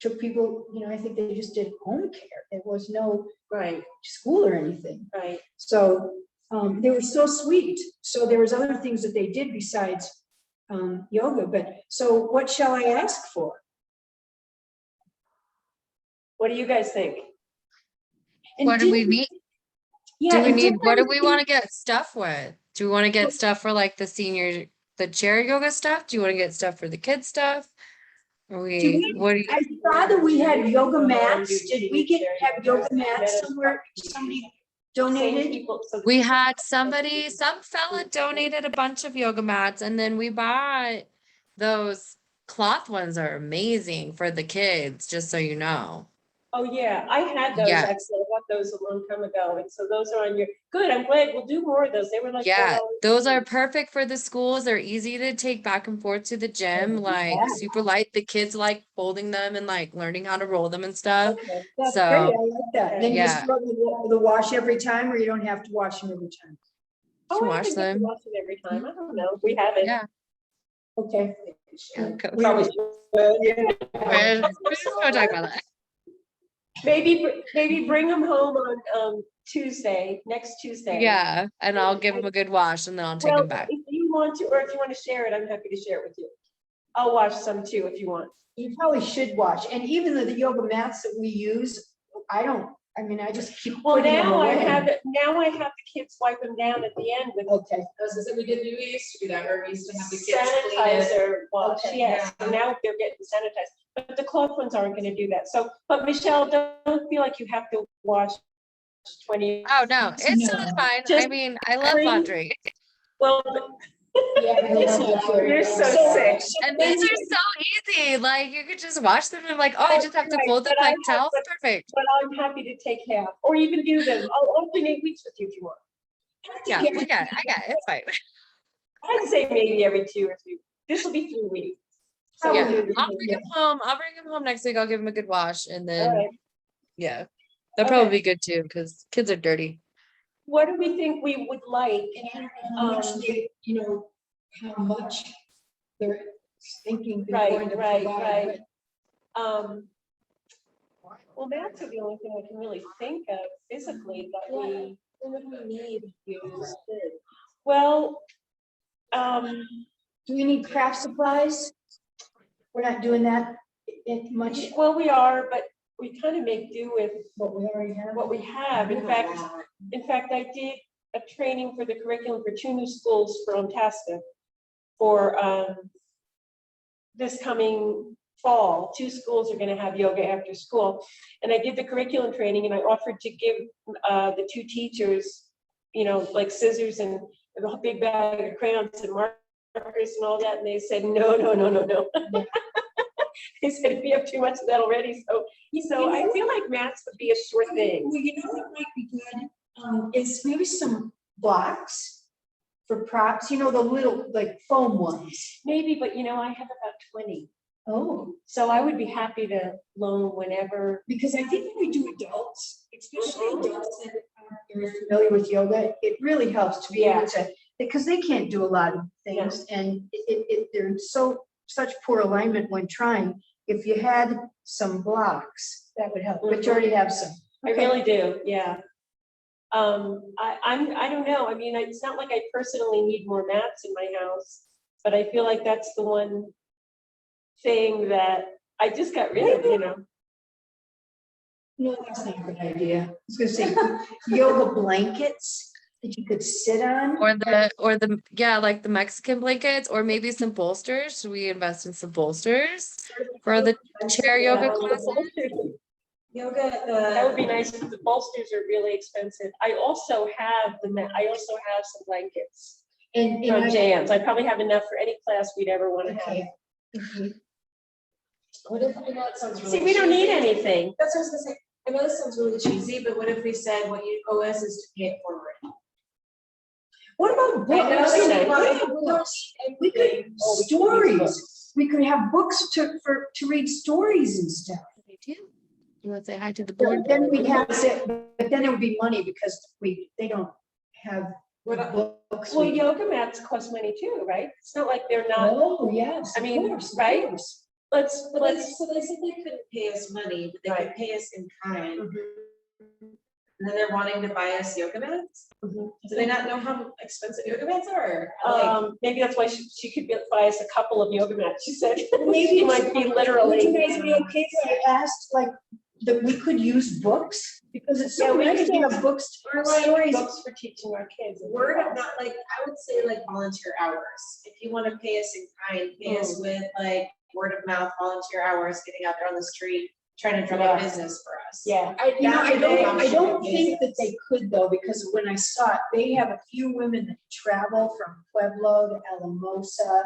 Speaker 5: took people, I think they just did home care. There was no
Speaker 1: Right,
Speaker 5: school or anything.
Speaker 1: right.
Speaker 5: So they were so sweet. So there was other things that they did besides yoga. But so what shall I ask for?
Speaker 1: What do you guys think?
Speaker 5: And
Speaker 3: What do we
Speaker 5: didn't-
Speaker 3: need?
Speaker 5: Yeah,
Speaker 3: Do we
Speaker 5: and
Speaker 3: need,
Speaker 5: didn't
Speaker 3: what do
Speaker 5: I
Speaker 3: we
Speaker 5: think-
Speaker 3: want to get stuff with? Do we want to get stuff for like the senior, the chair yoga stuff? Do you want to get stuff for the kids stuff? Or what do you?
Speaker 5: I saw that we had yoga mats. Did we have yoga mats somewhere? Somebody
Speaker 1: Same
Speaker 5: donated?
Speaker 1: people, so
Speaker 3: We had some fella donated a bunch of yoga mats and then we bought those cloth ones are amazing for the kids, just so you know.
Speaker 1: oh, yeah, I had those,
Speaker 3: Yeah.
Speaker 1: actually, I bought those a long time ago, and so those are on your, good, I'm glad, we'll do more of those, they were like.
Speaker 3: Yeah,
Speaker 1: $4.
Speaker 3: those are perfect for the schools. They're easy to take back and forth to the gym, like
Speaker 5: Yeah.
Speaker 3: super light. The kids like holding them and like learning how to roll them and stuff.
Speaker 1: Okay.
Speaker 5: That's
Speaker 3: So,
Speaker 5: great. I like that. Then you
Speaker 3: yeah.
Speaker 5: just throw the wash every time, or you don't have to wash them every time?
Speaker 1: Oh, I
Speaker 3: wash
Speaker 1: think we can
Speaker 3: them.
Speaker 1: watch it every time, I don't know, we have it.
Speaker 3: Yeah.
Speaker 5: Okay.
Speaker 3: Okay.
Speaker 5: We-
Speaker 1: Probably should.
Speaker 3: We're just gonna talk about that.
Speaker 1: Maybe bring them home on, Tuesday, next Tuesday.
Speaker 3: Yeah, and I'll give them a good wash and then I'll take
Speaker 1: Well,
Speaker 3: them back.
Speaker 1: if you want to, or if you want to share it, I'm happy to share it with you. I'll watch some too, if you want.
Speaker 5: You probably should wash. And even the yoga mats that we use, I just keep
Speaker 1: Well,
Speaker 5: putting them
Speaker 1: now I
Speaker 5: away.
Speaker 1: have the kids wipe them down at the end with
Speaker 5: Okay.
Speaker 6: We used to do that, where we used to have the kids clean it.
Speaker 1: sanitizer wash,
Speaker 5: Okay,
Speaker 1: yes, so now they're getting sanitized, but the cloth ones aren't gonna do that, so, but Michelle, don't feel like you have to wash 20,
Speaker 3: Oh, no, it's
Speaker 5: No.
Speaker 3: totally fine. I
Speaker 1: Just
Speaker 3: mean, I love
Speaker 1: bring-
Speaker 3: laundry.
Speaker 1: well,
Speaker 5: Yeah,
Speaker 1: you're so sick.
Speaker 3: And these are so easy. Like you could just wash them and like, oh, I just have to
Speaker 1: Right,
Speaker 3: fold them
Speaker 1: but I
Speaker 3: like
Speaker 1: have-
Speaker 3: towels. Perfect.
Speaker 1: But I'm happy to take half, or even do them, I'll alternate weeks with you if you want.
Speaker 3: Yeah, I got it. It's fine.
Speaker 1: I'd say maybe every 2 or 3, this will be 3 weeks.
Speaker 3: Yeah,
Speaker 5: Probably,
Speaker 3: I'll bring him home. I'll bring him home next week. I'll give him a good wash and
Speaker 1: All
Speaker 3: then,
Speaker 1: right.
Speaker 3: yeah, that'll probably
Speaker 1: Okay.
Speaker 3: be good too, because kids are dirty.
Speaker 1: What do we think we would like?
Speaker 5: And I don't know how much they, how much they're thinking they're going to
Speaker 1: Right.
Speaker 5: provide.
Speaker 1: Well, mats are the only thing I can really think of physically that we need used. Well,
Speaker 5: Do we need craft supplies? We're not doing that much,
Speaker 1: well, we are, but we kind of make do with
Speaker 5: what we already have.
Speaker 1: what we have. In fact, I did a training for the curriculum for 2 new schools for Ontastic for this coming fall. 2 schools are going to have yoga after school. And I did the curriculum training and I offered to give the 2 teachers, like scissors and a big bag of crayons and markers and all that. And they said, no. They said, we have too much of that already. So I feel like mats would be a sure thing.
Speaker 5: Well, what might be good, is maybe some blocks for props, the little like foam ones.
Speaker 1: Maybe, but I have about 20.
Speaker 5: Oh,
Speaker 1: So I would be happy to loan whenever.
Speaker 5: because I think when we do adults, especially adults that aren't familiar with yoga, it really helps to be able to, because they can't do a lot of things and they're in such poor alignment when trying. If you had some blocks, that would help, but you already have some.
Speaker 1: I really do, yeah. I don't know, I mean, it's not like I personally need more mats in my house, but I feel like that's the one thing that I just got rid of, you know?
Speaker 5: No, that's not a good idea. I was gonna say yoga blankets that you could sit on.
Speaker 3: Or the, yeah, like the Mexican blankets, or maybe some bolsters. Should we invest in some bolsters for the chair yoga class?
Speaker 4: Yoga,
Speaker 1: That would be nice, because the bolsters are really expensive. I also have some blankets
Speaker 5: And
Speaker 1: from
Speaker 5: I-
Speaker 1: Jan's. I probably have enough for any class we'd ever want to have.
Speaker 5: Okay. Mhm.
Speaker 4: what if, I know it sounds really.
Speaker 1: See, we don't need
Speaker 4: cheesy.
Speaker 1: anything.
Speaker 4: That's what I was gonna say. I know this sounds really cheesy, but what if we said what you owe us is to pay it forward?
Speaker 5: What about
Speaker 4: I know
Speaker 5: books?
Speaker 4: that
Speaker 1: nice.
Speaker 4: you
Speaker 5: What
Speaker 4: want-
Speaker 5: about
Speaker 4: we don't
Speaker 5: books?
Speaker 4: need
Speaker 5: We could,
Speaker 4: anything.
Speaker 5: stories. We could have books to read stories and stuff.
Speaker 3: You want to say hi to the board?
Speaker 5: Then we'd have to, but then it would be money because they don't have books.
Speaker 1: Well, yoga mats cost money too, right? It's not like they're not,
Speaker 5: Oh, yes.
Speaker 1: I
Speaker 5: of
Speaker 1: mean,
Speaker 5: course, of
Speaker 1: right?
Speaker 5: course.
Speaker 1: let's,
Speaker 4: But
Speaker 1: let's,
Speaker 4: so they said they couldn't pay us money, but they could
Speaker 1: Right.
Speaker 4: pay us in kind.
Speaker 1: Mhm.
Speaker 4: And then they're wanting to buy us yoga mats?
Speaker 1: Mhm.
Speaker 4: Do they not know how expensive yoga mats are? Like,
Speaker 1: maybe that's why she could buy us a couple of yoga mats, she said.
Speaker 5: Maybe
Speaker 1: She might be
Speaker 5: Would you
Speaker 1: literally.
Speaker 5: guys be okay if I asked, like, that we could use books? Because it's so
Speaker 1: Yeah, we
Speaker 5: nice
Speaker 1: could
Speaker 5: to have
Speaker 1: use-
Speaker 5: books,
Speaker 1: Or like
Speaker 5: stories.
Speaker 1: books for teaching our kids.
Speaker 4: word of not like, I would say like volunteer hours. If you want to pay us in kind, pay us with like word of mouth, volunteer hours, getting out there on the street, trying to drum up
Speaker 1: Yeah.
Speaker 4: business for us.
Speaker 1: Yeah,
Speaker 5: I
Speaker 4: That would
Speaker 5: don't
Speaker 4: be
Speaker 5: think that they could though, because when I saw it, they have a few women that travel from Pueblo to Alamosa,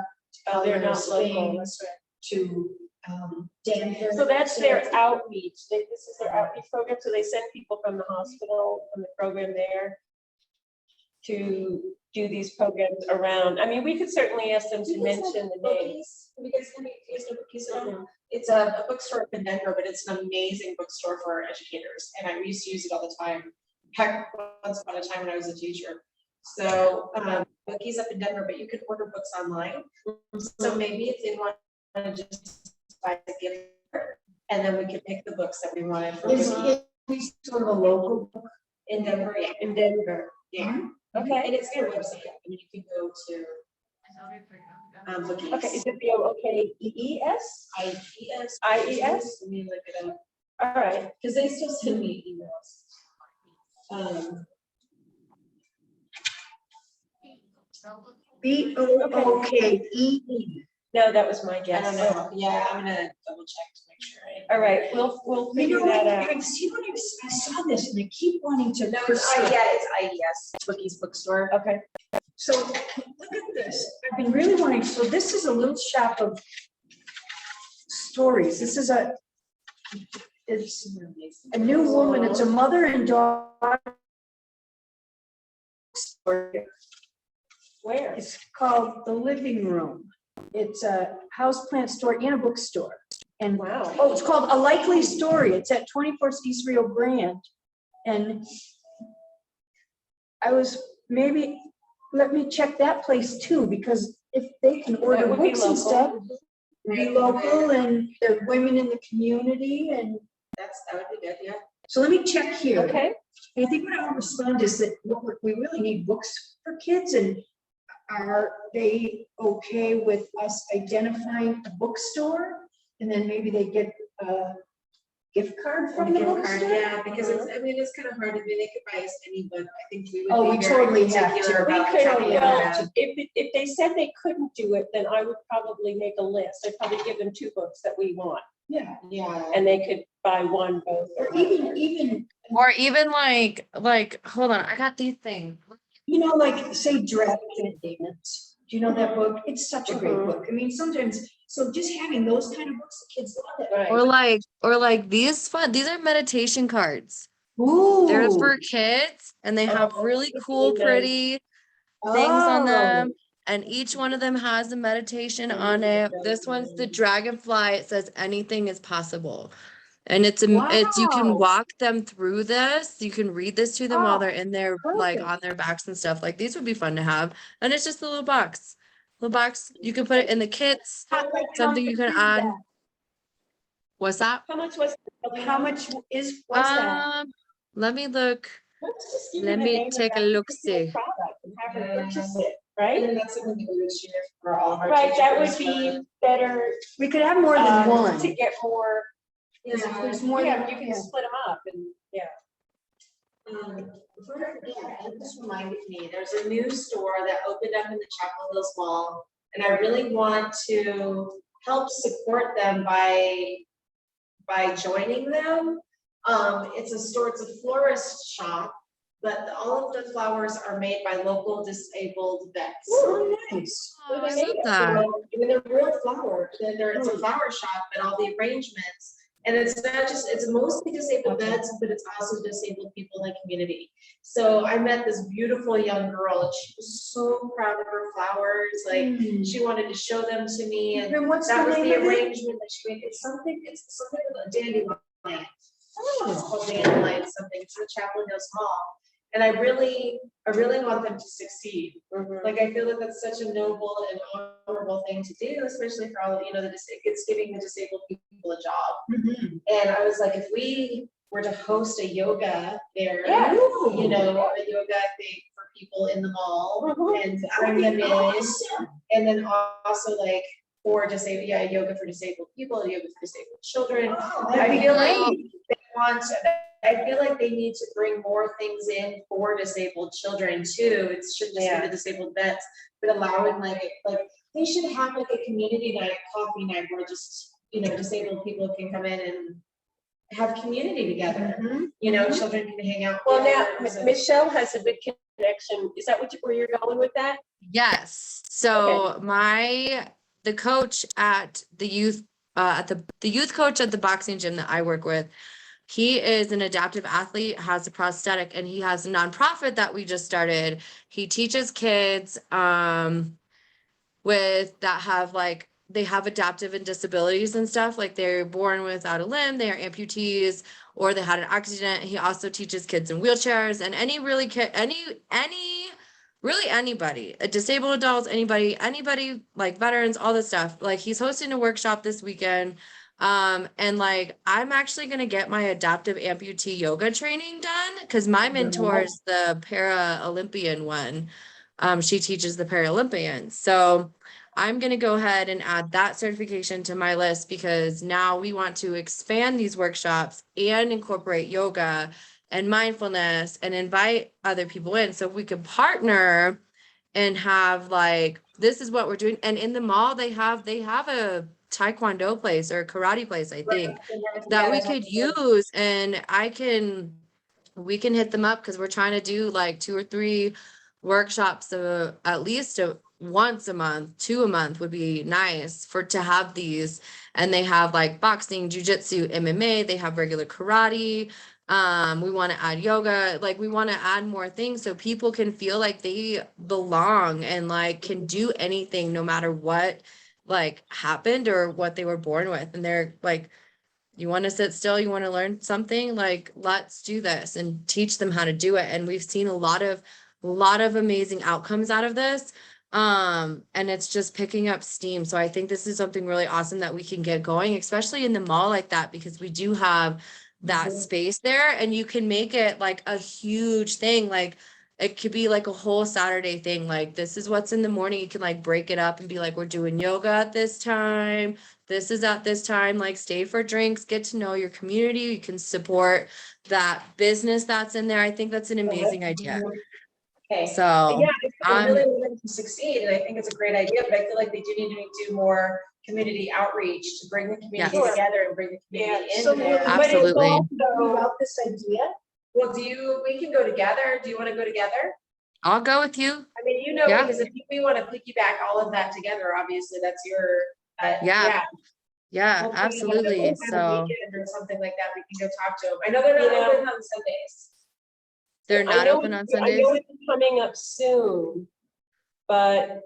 Speaker 1: oh, they're
Speaker 5: Colorado
Speaker 1: not local,
Speaker 5: Springs,
Speaker 1: that's right.
Speaker 5: to Denver.
Speaker 1: So that's their outreach, this is their outreach program, so they send people from the hospital, from the program there to do these programs around, I mean, we could certainly ask them to mention the names.
Speaker 4: Because, I mean, you guys know Bookies at all? It's a bookstore up in Denver, but it's an amazing bookstore for educators, and I used to use it all the time. Heck, once upon a time when I was a teacher. So, Bookies up in Denver, but you can order books online. So maybe if they want to just buy a gift card, and then we can pick the books that we wanted for
Speaker 5: Is
Speaker 4: Bookies
Speaker 5: it sort of a local book?
Speaker 4: in Denver, yeah.
Speaker 1: In Denver,
Speaker 4: Yeah,
Speaker 1: okay,
Speaker 4: and it's their website, I mean, you can go to, Bookies.
Speaker 1: okay, is it BOOKEES?
Speaker 4: IES.
Speaker 1: IES?
Speaker 4: Let me look it up.
Speaker 1: All right,
Speaker 4: Because they still send me emails.
Speaker 5: BOOKEE.
Speaker 1: no, that was my
Speaker 4: I
Speaker 1: guess.
Speaker 4: don't know, yeah, I'm gonna double check to make sure.
Speaker 1: All right, we'll figure
Speaker 5: You know,
Speaker 1: that out.
Speaker 5: I see when I saw this and I keep wanting to.
Speaker 4: No,
Speaker 5: pursue it.
Speaker 4: yeah, it's IES, Bookies Bookstore.
Speaker 1: Okay,
Speaker 5: So look at this. I've been really wanting, so this is a little shop of stories. This is it's a new woman. It's a mother and daughter. story.
Speaker 1: where?
Speaker 5: It's called The Living Room. It's a houseplant store and a bookstore. And
Speaker 1: Wow.
Speaker 5: oh, it's called A Likely Story. It's at 24 East Rio Grande. And I was maybe, let me check that place too, because if they can order
Speaker 1: That would be
Speaker 5: books and
Speaker 1: local.
Speaker 5: stuff, be local and they're women in the community. And
Speaker 4: That would be good, yeah.
Speaker 5: so let me check here.
Speaker 1: Okay,
Speaker 5: I think what I want to respond is that we really need books for kids, and are they okay with us identifying a bookstore? And then maybe they get a gift card from the
Speaker 4: Gift card,
Speaker 5: bookstore?
Speaker 4: yeah, because it's, I mean, it's kind of hard, I mean, they could buy us any book, I think we
Speaker 5: Oh,
Speaker 4: would
Speaker 5: we
Speaker 4: be very
Speaker 5: totally have
Speaker 4: particular
Speaker 5: to.
Speaker 1: we
Speaker 4: about
Speaker 1: could,
Speaker 4: checking it
Speaker 1: well,
Speaker 4: out.
Speaker 1: if they said they couldn't do it, then I would probably make a list. I'd probably give them 2 books that we want,
Speaker 5: Yeah,
Speaker 4: Yeah.
Speaker 1: and they could buy one, both.
Speaker 5: or even,
Speaker 3: Or even like, hold on, I got these things.
Speaker 5: like, say Dragon Demons. Do you know that book? It's such a great
Speaker 1: Mhm.
Speaker 5: book. I mean, sometimes, so just having those kind of books, the kids love it.
Speaker 1: Right.
Speaker 3: Or like these these are meditation cards.
Speaker 5: Ooh.
Speaker 3: They're for kids and they have
Speaker 1: Oh,
Speaker 3: really
Speaker 1: that's
Speaker 3: cool,
Speaker 1: really nice.
Speaker 3: pretty things on
Speaker 5: Oh.
Speaker 3: them. And each one of them has a meditation on it. This one's the dragonfly. It says anything is possible. And it's you can
Speaker 5: Wow.
Speaker 3: walk them through this. You can read this to them while
Speaker 5: Oh,
Speaker 3: they're in their like
Speaker 5: perfect.
Speaker 3: on their backs and stuff. Like these would be fun to have. And it's just a little box. Little box. You can put it in the kits. Something you can add. What's that?
Speaker 1: How much was?
Speaker 5: How much was that?
Speaker 3: Let me look.
Speaker 1: Let's just give
Speaker 3: Let
Speaker 1: her the
Speaker 3: me
Speaker 1: name of
Speaker 3: take a
Speaker 1: that
Speaker 3: look-see.
Speaker 1: particular product and have her purchase it,
Speaker 4: And
Speaker 1: right?
Speaker 4: then that's something that we would share for all of our
Speaker 1: Right, that would
Speaker 4: teachers,
Speaker 1: be better.
Speaker 5: We could have more than one.
Speaker 1: To get more.
Speaker 5: If there's more
Speaker 1: Yeah,
Speaker 5: than-
Speaker 1: you can
Speaker 5: yeah.
Speaker 1: split them up and, yeah.
Speaker 4: Before I forget, it just reminded me, there's a new store that opened up in the Chapel Hills Mall, and I really want to help support them by joining them. It's a store, it's a florist shop, but all of the flowers are made by local disabled vets.
Speaker 5: Oh, nice.
Speaker 3: Oh, I love that.
Speaker 4: So, I mean, they're real flowers, it's a flower shop, but all the arrangements, and it's not just, it's mostly disabled vets, but it's also disabled people in the community. So I met this beautiful young girl, and she was so proud of her flowers, like, she wanted to show them to me, and
Speaker 5: And what's
Speaker 4: that
Speaker 5: the
Speaker 4: was the
Speaker 5: name of it?
Speaker 4: arrangement that she made. It's something with a dandelion. It's called dandelion something, it's in the Chapel Hills Mall. And I really want them to succeed. Like, I feel that that's such a noble and honorable thing to do, especially for all, it's giving the disabled people a job. And I was like, if we were to host a yoga there,
Speaker 1: Yeah.
Speaker 4: a yoga thing for people in the mall and bring them in. And then also like for disabled, yoga for disabled people, yoga for disabled children. I feel like they need to bring more things in for disabled children too. It shouldn't just be the disabled vets, but allowing like they should have like a community night, coffee night where just, disabled people can come in and have community together. Children can hang out.
Speaker 1: Well, now,
Speaker 4: together.
Speaker 1: Michelle has a good connection. Is that where you're going with that?
Speaker 3: Yes. So the coach at the youth, the youth coach at the boxing gym that I work with, he is an adaptive athlete, has a prosthetic, and he has a nonprofit that we just started. He teaches kids they have adaptive and disabilities and stuff, like they're born without a limb, they are amputees, or they had an accident. He also teaches kids in wheelchairs and anybody, disabled adults, anybody like veterans, all this stuff. Like, he's hosting a workshop this weekend. And like, I'm actually going to get my adaptive amputee yoga training done because my mentor is the Para-Olympian one. She teaches the Paralympians. So I'm going to go ahead and add that certification to my list because now we want to expand these workshops and incorporate yoga and mindfulness and invite other people in. So if we could partner and have like, this is what we're doing. And in the mall, they have a Taekwondo place or a karate place, I think, that we could use. And we can hit them up because we're trying to do like 2 or 3 workshops at least once a month. 2 a month would be nice to have these. And they have like boxing, jujitsu, MMA, they have regular karate. We want to add yoga, like we want to add more things so people can feel like they belong and like can do anything no matter what like happened or what they were born with. And they're like, you want to sit still, you want to learn something, like let's do this and teach them how to do it. And we've seen a lot of amazing outcomes out of this. And it's just picking up steam. So I think this is something really awesome that we can get going, especially in the mall like that, because we do have that space there and you can make it like a huge thing. Like it could be like a whole Saturday thing. Like this is what's in the morning. You can like break it up and be like, we're doing yoga at this time. This is at this time, like stay for drinks, get to know your community. You can support that business that's in there. I think that's an amazing idea.
Speaker 4: Okay.
Speaker 3: So
Speaker 4: Yeah, I really want them to succeed, and I think it's a great idea, but I feel like they do need to do more community outreach to bring the community
Speaker 3: Yes.
Speaker 4: together and bring the community
Speaker 5: So
Speaker 4: in there.
Speaker 3: Absolutely.
Speaker 5: about this idea.
Speaker 4: Well, we can go together. Do you want to go together?
Speaker 3: I'll go with you.
Speaker 4: I mean,
Speaker 3: Yeah.
Speaker 4: because if we want to piggyback all of that together, obviously that's your,
Speaker 3: Yeah,
Speaker 4: hopefully,
Speaker 3: absolutely.
Speaker 4: on a
Speaker 3: So
Speaker 4: weekend or something like that, we can go talk to them. I know they're not open on Sundays.
Speaker 3: they're
Speaker 1: I
Speaker 3: not
Speaker 1: know
Speaker 3: open on
Speaker 1: it's-
Speaker 3: Sundays.
Speaker 1: I know it's coming up soon, but,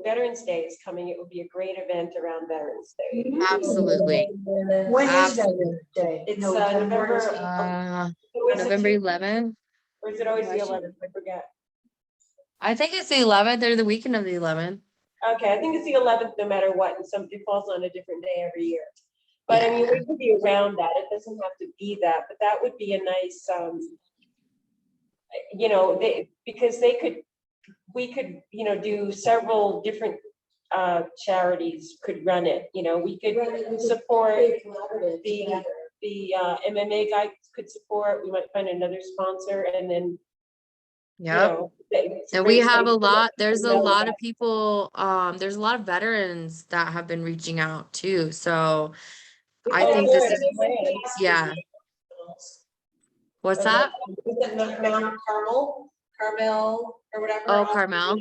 Speaker 1: Veterans Day is coming. It would be a great event around Veterans Day.
Speaker 3: Absolutely.
Speaker 5: When is that day?
Speaker 1: It's
Speaker 5: No,
Speaker 1: November,
Speaker 3: Uh,
Speaker 1: is it
Speaker 3: November
Speaker 1: Tuesday,
Speaker 3: 11th.
Speaker 1: or is it always the 11th? I forget.
Speaker 3: I think it's the 11th or the weekend of the 11th.
Speaker 1: Okay, I think it's the 11th no matter what, and it falls on a different day every year. But I mean, we could be around that. It doesn't have to be that, but that would be a nice, you know, because we could, you know, do several different charities could run it, you know, we could support the MMA guy could support, we might find another sponsor and then, you
Speaker 3: Yep.
Speaker 1: know.
Speaker 3: And we have a lot, there's a lot of people, there's a lot of veterans that have been reaching out too, so I think this is, yeah. What's that?
Speaker 4: Is it Mount Carmel, or whatever?
Speaker 3: Oh, Carmel.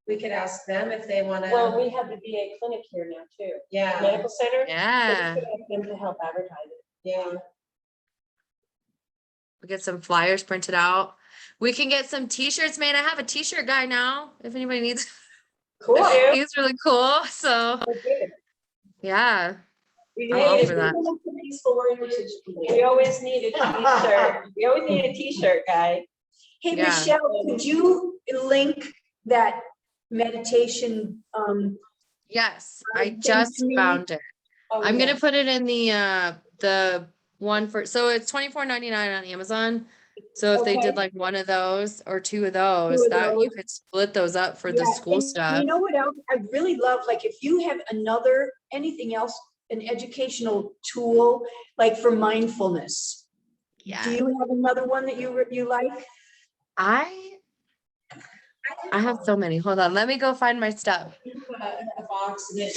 Speaker 4: We could ask them if they wanna.
Speaker 1: Well, we have the VA clinic here now too,
Speaker 4: Yeah,
Speaker 1: medical center.
Speaker 3: Yeah,
Speaker 1: So we could ask them to help advertise it.
Speaker 4: yeah.
Speaker 3: we get some flyers printed out. We can get some t-shirts made. I have a t-shirt guy now, if anybody needs.
Speaker 4: Cool.
Speaker 3: He's really cool, so, yeah.
Speaker 1: We
Speaker 3: I'm all
Speaker 1: need
Speaker 3: for
Speaker 1: a-
Speaker 3: that.
Speaker 1: we always need a t-shirt, we always need a t-shirt guy.
Speaker 5: Hey,
Speaker 3: Yeah.
Speaker 5: Michelle, could you link that meditation?
Speaker 3: Yes, I
Speaker 5: Thank
Speaker 3: just
Speaker 5: you.
Speaker 3: found it.
Speaker 1: Oh,
Speaker 3: I'm
Speaker 1: yeah.
Speaker 3: gonna put it in the one for, so it's $24.99 on Amazon. So if they
Speaker 5: Okay.
Speaker 3: did like one of those or two of those,
Speaker 5: of
Speaker 3: that you
Speaker 5: those.
Speaker 3: could split those up for the
Speaker 5: Yeah,
Speaker 3: school
Speaker 5: and
Speaker 3: stuff.
Speaker 5: You know what else I really love, like if you have anything else, an educational tool, like for mindfulness. Do
Speaker 3: Yeah,
Speaker 5: you have another one that you like?
Speaker 3: I have so many. Hold on, let me go find my stuff.
Speaker 4: A box and it's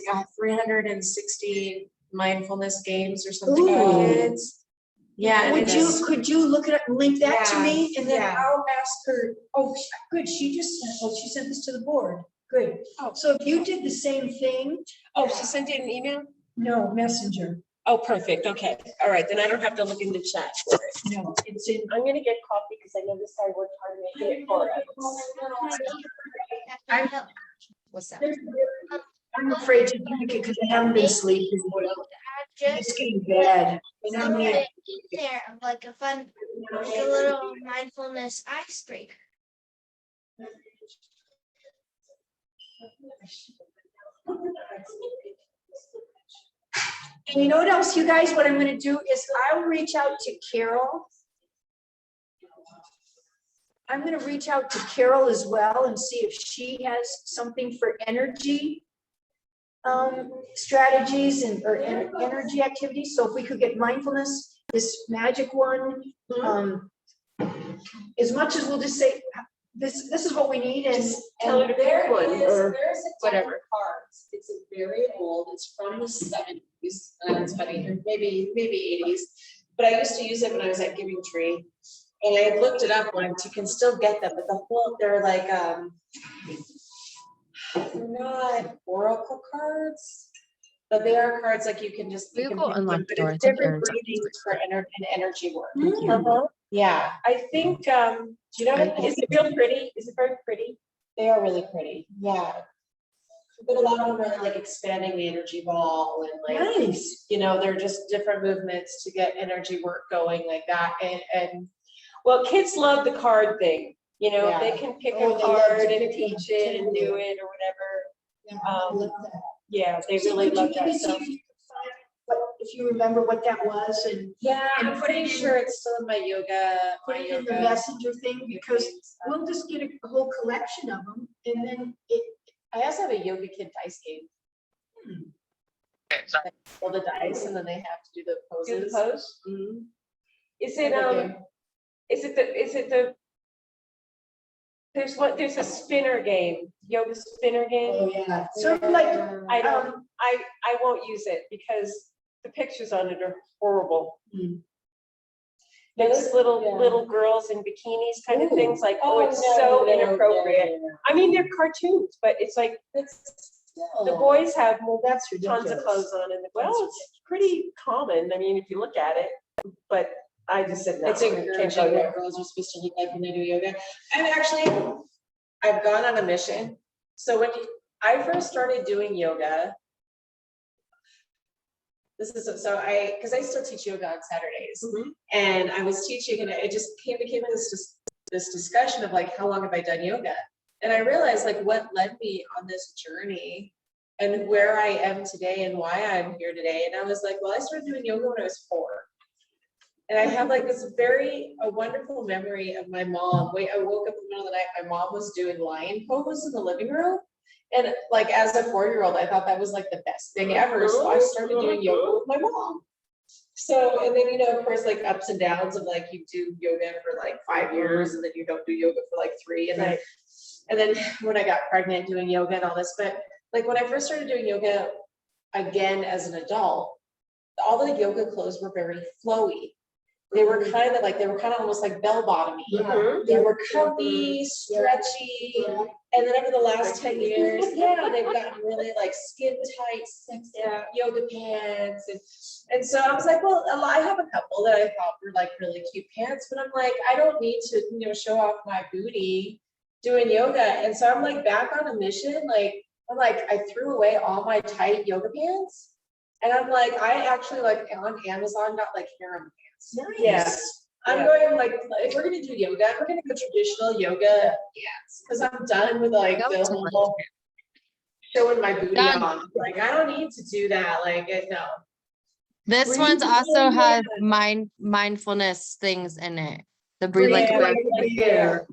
Speaker 4: like 360 mindfulness games or something
Speaker 5: Ooh.
Speaker 4: for kids. Yeah. and it's-
Speaker 5: Could you look it up, link that to me,
Speaker 4: Yeah,
Speaker 5: and then
Speaker 4: yeah.
Speaker 5: I'll ask her, oh, good, she sent this to the board, good.
Speaker 1: Oh.
Speaker 5: So if you did the same thing,
Speaker 1: Oh, she sent you an email?
Speaker 5: no, messenger,
Speaker 1: Oh, perfect, okay, all right, then I don't have to look in the chat for it.
Speaker 5: no, it's in.
Speaker 1: I'm gonna get coffee because I know this guy worked hard making it for us.
Speaker 3: What's that?
Speaker 5: I'm afraid to drink it because I haven't been sleeping well. It's getting bad. And I mean,
Speaker 2: Something in there of like a fun, like a little mindfulness icebreaker.
Speaker 5: and you know what else, you guys, what I'm gonna do is I'll reach out to Carol. I'm gonna reach out to Carol as well and see if she has something for energy strategies or energy activities. So if we could get mindfulness, this magic one, as much as we'll just say, this is what we need and.
Speaker 1: Tell her to pick one, or
Speaker 4: There's a
Speaker 1: whatever.
Speaker 4: whatever cards. It's a very old, it's from the 70s. It's funny, or maybe 80s. But I used to use it when I was at Giving Tree. And I looked it up once, you can still get them, but they're like, they're not oracle cards, but they are cards like you can just.
Speaker 3: We
Speaker 4: you can
Speaker 3: go
Speaker 4: pick
Speaker 3: unlock
Speaker 4: one,
Speaker 3: the
Speaker 4: but
Speaker 3: door.
Speaker 4: it's
Speaker 3: I think
Speaker 4: different
Speaker 3: they're
Speaker 4: breathings for energy work.
Speaker 1: Uh-huh.
Speaker 4: Yeah,
Speaker 1: I think, do you know, is it real pretty? Is it very pretty?
Speaker 4: they are really pretty, yeah. But a lot of them are like expanding the energy ball and like,
Speaker 5: Nice.
Speaker 4: you know, they're just different movements to get energy work going like that, and
Speaker 1: Well, kids love the card thing, you know, if they
Speaker 4: Yeah.
Speaker 1: can pick
Speaker 5: Oh,
Speaker 1: a
Speaker 5: they love
Speaker 1: card
Speaker 5: to
Speaker 1: and
Speaker 5: pick
Speaker 1: teach
Speaker 5: them,
Speaker 1: it and
Speaker 5: too.
Speaker 1: do it or whatever.
Speaker 5: Yeah, I love that.
Speaker 1: Yeah, they
Speaker 5: So
Speaker 1: really
Speaker 5: could you
Speaker 1: love
Speaker 5: give me,
Speaker 1: that
Speaker 5: see
Speaker 1: stuff.
Speaker 5: if you can find if you remember what that was and
Speaker 4: yeah,
Speaker 5: And
Speaker 4: I'm
Speaker 5: put it
Speaker 4: pretty
Speaker 5: in-
Speaker 4: sure it's still in my yoga.
Speaker 5: put it in the messenger thing, because we'll just get a whole collection of them and then
Speaker 4: I also have a yoga kid dice game. They roll the dice and then they have to do the
Speaker 1: Do the
Speaker 4: poses.
Speaker 1: pose?
Speaker 4: Mhm.
Speaker 1: Is it,
Speaker 4: Okay.
Speaker 1: is it there's a spinner game, yoga spinner game.
Speaker 5: oh yeah, sort of like,
Speaker 1: I don't, I won't use it because the pictures on it are horrible.
Speaker 5: Hmm.
Speaker 1: There's
Speaker 4: Yeah.
Speaker 1: little girls in bikinis kind of
Speaker 5: Ooh.
Speaker 1: things, like, oh, it's so inappropriate. I mean, they're cartoons, but it's like, the boys have
Speaker 5: that's
Speaker 1: tons
Speaker 5: ridiculous.
Speaker 1: of clothes on and, well, it's pretty common, I mean, if you look at it, but I just said no.
Speaker 4: It's
Speaker 1: I can't
Speaker 4: encouraging
Speaker 1: go there.
Speaker 4: what girls are supposed to look like when they do yoga. I've gone on a mission. So when I first started doing yoga, because I still teach yoga on Saturdays, and I was teaching, and it just became this discussion of like, how long have I done yoga? And I realized like what led me on this journey and where I am today and why I'm here today. And I was like, well, I started doing yoga when I was 4. And I have like this a wonderful memory of my mom. I woke up in the middle of the night, my mom was doing lion pose in the living room. And like as a 4-year-old, I thought that was like the best thing ever. So I started doing yoga with my mom. So, and then, of course, like ups and downs of like you do yoga for like 5 years and then you don't do yoga for like 3. And then when I got pregnant doing yoga and all this, but like when I first started doing yoga again as an adult, all the yoga clothes were very flowy. They were kind of almost like bell bottomy. They were comfy, stretchy. And then over the last 10 years, they've gotten really like skin tight, sexy yoga pants. And so I was like, well, I have a couple that I thought were like really cute pants, but I'm like, I don't need to, show off my booty doing yoga. And so I'm like back on a mission. I threw away all my tight yoga pants. And I'm like, I actually like on Amazon got like harem pants.
Speaker 5: Nice.
Speaker 4: Yeah. I'm going like, if we're gonna do yoga, we're gonna go traditional yoga pants. Cause I'm done with like the whole showing my booty
Speaker 3: Done.
Speaker 4: on. Like, I don't need to do that. Like, no.
Speaker 3: This
Speaker 5: Were
Speaker 3: one's
Speaker 5: you
Speaker 3: also
Speaker 5: doing
Speaker 3: has
Speaker 5: yoga?
Speaker 3: mindfulness things in it. The breathe like a
Speaker 5: Breathe
Speaker 3: bear.
Speaker 5: like a bear.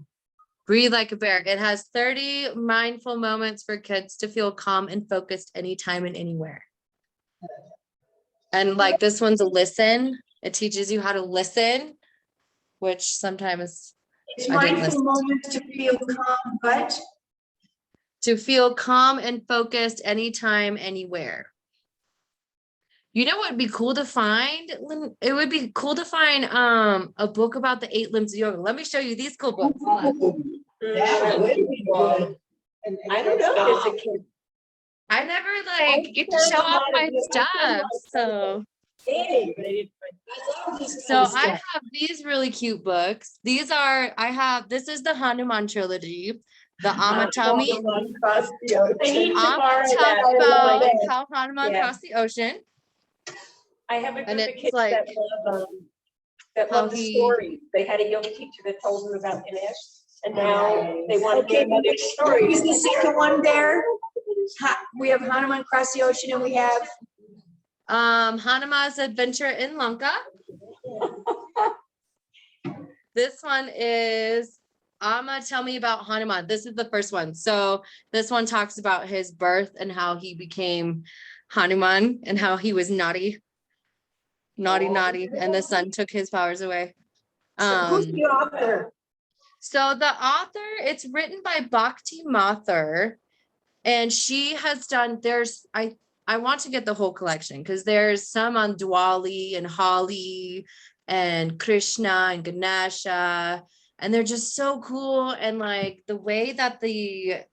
Speaker 3: Breathe like a bear. It has 30 mindful moments for kids to feel calm and focused anytime and anywhere. And like this one's a listen. It teaches you how to listen, which sometimes
Speaker 5: It's
Speaker 3: I didn't
Speaker 5: mindful
Speaker 3: listen.
Speaker 5: moments to feel calm, but
Speaker 3: To feel calm and focused anytime, anywhere. You know what would be cool to find? Lynn? It would be cool to find a book about the 8 limbs of yoga. Let me show you these cool books. Hold on.
Speaker 5: that would be good.
Speaker 4: And
Speaker 1: I don't know. As a kid.
Speaker 3: I never like get to show off my stuff. So
Speaker 5: Hey, I love this
Speaker 3: so
Speaker 5: kind of
Speaker 3: I
Speaker 5: stuff.
Speaker 3: have these really cute books. This is the Hanuman trilogy, the Amatami.
Speaker 1: I need to borrow
Speaker 3: Talk
Speaker 1: that.
Speaker 3: about
Speaker 1: Like,
Speaker 3: how Hanuman
Speaker 1: Yeah.
Speaker 3: crossed the ocean.
Speaker 1: I have a
Speaker 3: And
Speaker 1: group of
Speaker 3: it's
Speaker 1: kids
Speaker 3: like
Speaker 1: that
Speaker 3: how
Speaker 1: love the
Speaker 3: he-
Speaker 1: stories. They had a yoga teacher that told them about Ganesh, and now they want to
Speaker 5: Okay,
Speaker 1: hear another story.
Speaker 5: Is the second one there? We have Hanuman cross the ocean and we have,
Speaker 3: Hanuman's adventure in Lanka. This one is Amma, tell me about Hanuman. This is the first one. So this one talks about his birth and how he became Hanuman and how he was naughty, and the sun took his powers away.
Speaker 5: who's the author?
Speaker 3: So the author, it's written by Bhakti Mathur, and she has done, I want to get the whole collection because there's some on Diwali and Holi and Krishna and Ganesha, and they're just so cool. And like the way that the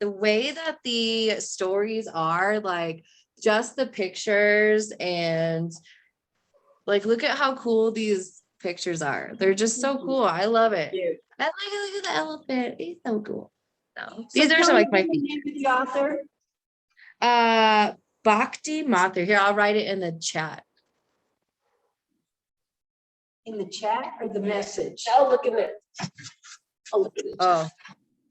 Speaker 3: stories are, like just the pictures, and like look at how cool these pictures are. They're just so cool. I love it.
Speaker 1: Cute.
Speaker 3: And look at the elephant. He's so cool. So
Speaker 5: So
Speaker 3: these are
Speaker 5: tell
Speaker 3: some
Speaker 5: me
Speaker 3: like my
Speaker 5: the name of the author.
Speaker 3: Bhakti Mathur. Here, I'll write it in the chat.
Speaker 5: In the chat or the message?
Speaker 1: I'll look in it. I'll look in it.
Speaker 3: Oh,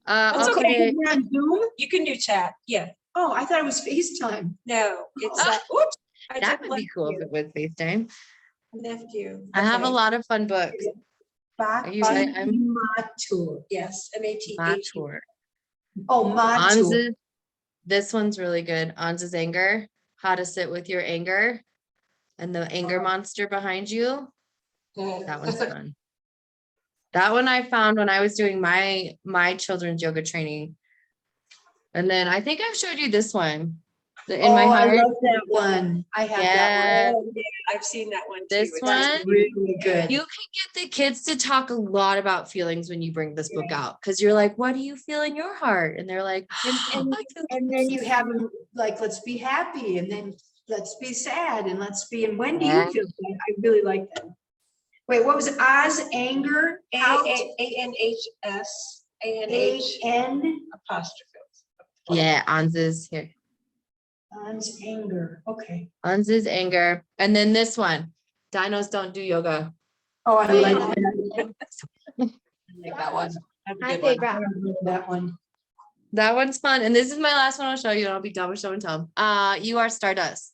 Speaker 5: That's
Speaker 3: I'll put
Speaker 5: okay.
Speaker 3: it.
Speaker 5: We're on Zoom?
Speaker 7: You can do chat, yeah.
Speaker 5: Oh, I thought it was FaceTime.
Speaker 7: No, it's,
Speaker 3: Ah,
Speaker 7: oops. I
Speaker 3: That
Speaker 7: just
Speaker 3: would be
Speaker 7: left
Speaker 3: cool if
Speaker 7: you.
Speaker 3: it was FaceTime.
Speaker 7: Left you.
Speaker 3: I have a
Speaker 7: Okay.
Speaker 3: lot of fun books.
Speaker 5: Bhakti
Speaker 3: I'm
Speaker 5: Mathur.
Speaker 7: Yes, M-A-T-H.
Speaker 3: Mathur.
Speaker 5: Oh, Mathur.
Speaker 3: Anza's, this one's really good. Anza's Anger, How to Sit with Your Anger, and the anger monster behind you. That one's fun. That one I found when I was doing my children's yoga training. And then I think I've showed you this one. The In My
Speaker 5: Oh, I
Speaker 3: Heart.
Speaker 5: love that one. I have that
Speaker 7: Oh, yeah, I've seen that one too.
Speaker 3: This
Speaker 7: It's
Speaker 3: one?
Speaker 5: one. Really good.
Speaker 3: You can get the kids to talk a lot about feelings when you bring this book out, because you're like, what do you feel in your heart? And they're like,
Speaker 5: And
Speaker 3: "I feel
Speaker 5: and then you have them like, let's be happy, and then let's be sad, and let's be, and when do
Speaker 3: Yeah.
Speaker 5: you feel that? I really like that. Wait, what was it? Oz, anger, out,
Speaker 7: A-N-H-S, A-N-H
Speaker 5: A-N,
Speaker 7: apostrophe.
Speaker 3: yeah, Anza's here.
Speaker 5: Oz, anger, okay.
Speaker 3: Anza's Anger. And then this one, Dinos Don't Do Yoga.
Speaker 5: Oh, I
Speaker 3: Yeah.
Speaker 5: like that.
Speaker 7: I like that one. That's a
Speaker 3: My
Speaker 7: good one.
Speaker 3: favorite.
Speaker 5: I love that one.
Speaker 3: That one's fun. And this is my last one I'll show you, and I'll be done with show and tell. You Are Stardust.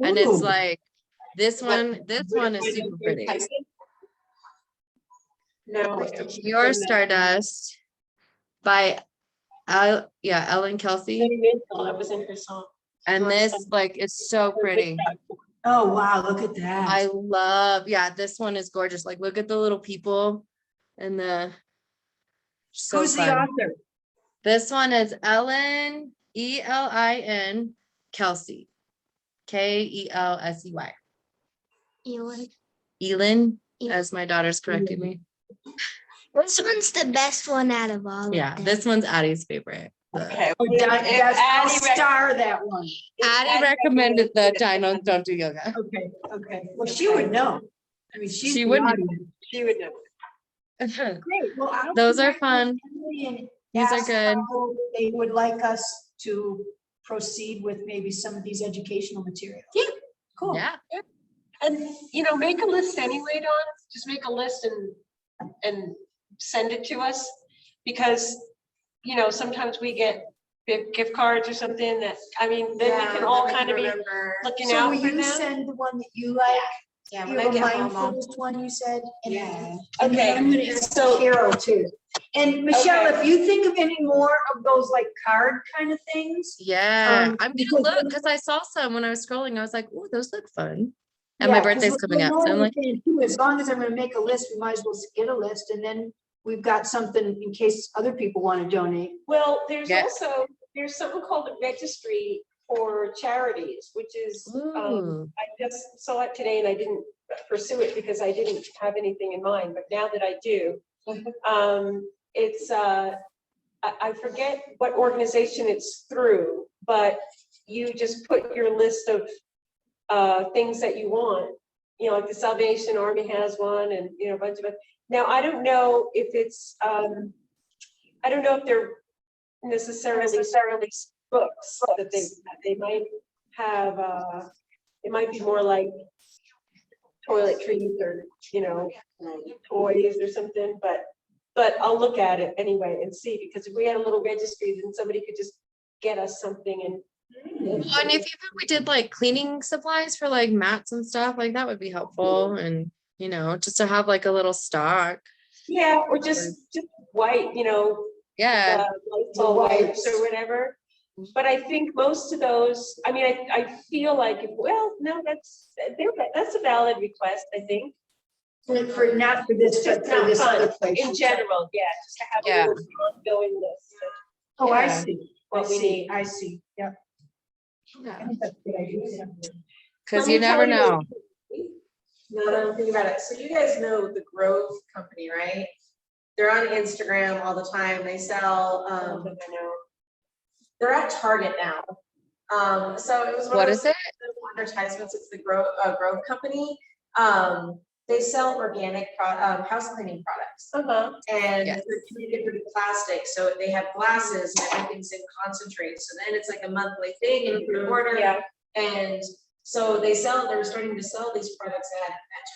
Speaker 3: And it's
Speaker 5: Ooh.
Speaker 3: like this one is super pretty.
Speaker 7: Tyson?
Speaker 4: No.
Speaker 3: Your Stardust by Ellen Kelsey.
Speaker 1: That was in her song.
Speaker 3: And
Speaker 1: Your
Speaker 3: this
Speaker 1: Stardust.
Speaker 3: like is so pretty.
Speaker 5: Oh, wow, look at that.
Speaker 3: I love, this one is gorgeous. Like, look at the little people and so
Speaker 5: Who's the
Speaker 3: fun.
Speaker 5: author?
Speaker 3: This one is Ellen, Elin Kelsey, Kelsey. Elin, as my daughter's corrected me.
Speaker 8: This one's the best one out of all of
Speaker 3: Yeah,
Speaker 8: them.
Speaker 3: this one's Addie's favorite.
Speaker 4: Okay.
Speaker 5: Oh, I'll star that one.
Speaker 3: Addie recommended the Dinos Don't Do Yoga.
Speaker 5: Okay, okay. Well, she would know. I mean, she's
Speaker 3: She
Speaker 5: the
Speaker 3: would know.
Speaker 5: audience.
Speaker 4: She would know.
Speaker 5: Great. Well, I'll
Speaker 3: Those are
Speaker 5: connect with
Speaker 3: fun.
Speaker 5: Emily and
Speaker 3: These are
Speaker 5: ask
Speaker 3: good.
Speaker 5: how they would like us to proceed with maybe some of these educational materials.
Speaker 4: Yeah.
Speaker 5: Cool.
Speaker 3: Yeah.
Speaker 4: And, you know, make a list anyway, Dawn, just make a list and send it to us. Because, you know, sometimes we get gift cards or something that, I mean, then we can all kind of be looking
Speaker 5: So
Speaker 4: out
Speaker 5: will
Speaker 4: for
Speaker 5: you
Speaker 4: them.
Speaker 5: send the one that you like?
Speaker 7: Yeah,
Speaker 5: You
Speaker 7: when I
Speaker 5: have a
Speaker 7: get home, I'll-
Speaker 5: mindfulness one you said? And then-
Speaker 7: Yeah.
Speaker 5: And then I'm gonna ask Carol too. And Michelle,
Speaker 4: Okay.
Speaker 5: if you think of any more of those like card kind of things.
Speaker 3: Yeah, I'm
Speaker 5: because
Speaker 3: gonna look
Speaker 5: then-
Speaker 3: because I saw some when I was scrolling. I was like, oh, those look fun. And my
Speaker 5: Yeah, 'cause
Speaker 3: birthday's
Speaker 5: what
Speaker 3: coming
Speaker 5: we're
Speaker 3: up. So I'm
Speaker 5: normally
Speaker 3: like,
Speaker 5: saying too, as long as I'm gonna make a list, we might as well get a list and then we've got something in case other people want to donate.
Speaker 1: Well, there's
Speaker 3: Yeah.
Speaker 1: also, there's something called a registry for charities, which is,
Speaker 3: ooh,
Speaker 1: I just saw it today and I didn't pursue it because I didn't have anything in mind, but now that I do, it's, I forget what organization it's through, but you just put your list of things that you want, you know, like the Salvation Army has one and, you know, a bunch of it. Now, I don't know if it's, I don't know if they're necessarily books that they might have, it might be more like toiletries or, you know, toys or something, but I'll look at it anyway and see, because if we had a little registry, then somebody could just get us something and.
Speaker 3: well, and if even we did like cleaning supplies for like mats and stuff, like that would be helpful. And you know, just to have like a little stock.
Speaker 1: Yeah, or just white, you know,
Speaker 3: Yeah,
Speaker 1: Lysol wipes or whatever. But I think most of those, I mean, I feel like, well, no, that's a valid request, I think.
Speaker 5: For not for this,
Speaker 1: It's
Speaker 5: but
Speaker 1: just
Speaker 5: for
Speaker 1: not
Speaker 5: this other
Speaker 1: fun,
Speaker 5: place.
Speaker 1: in general, yeah, just to have
Speaker 3: Yeah.
Speaker 1: a little ongoing list of
Speaker 5: Oh, I
Speaker 3: Yeah.
Speaker 5: see.
Speaker 1: what we need.
Speaker 5: I see. Yeah. I think that's a good idea.
Speaker 3: because
Speaker 1: Let
Speaker 3: you
Speaker 1: me
Speaker 3: never
Speaker 1: tell
Speaker 3: know.
Speaker 6: No, no, think about it. So you guys know the Grove Company, right? They're on Instagram all the time. They sell, they're at Target now. So it was one
Speaker 3: What
Speaker 6: of
Speaker 3: is
Speaker 6: those
Speaker 3: it?
Speaker 6: advertisements. It's the Grove Company. They sell organic house cleaning products. And
Speaker 3: Yes.
Speaker 6: they're treated with plastic, so they have glasses and everything's in concentrate. So then it's like a monthly thing and you can order.
Speaker 1: Yeah.
Speaker 6: And so they're starting to sell these products at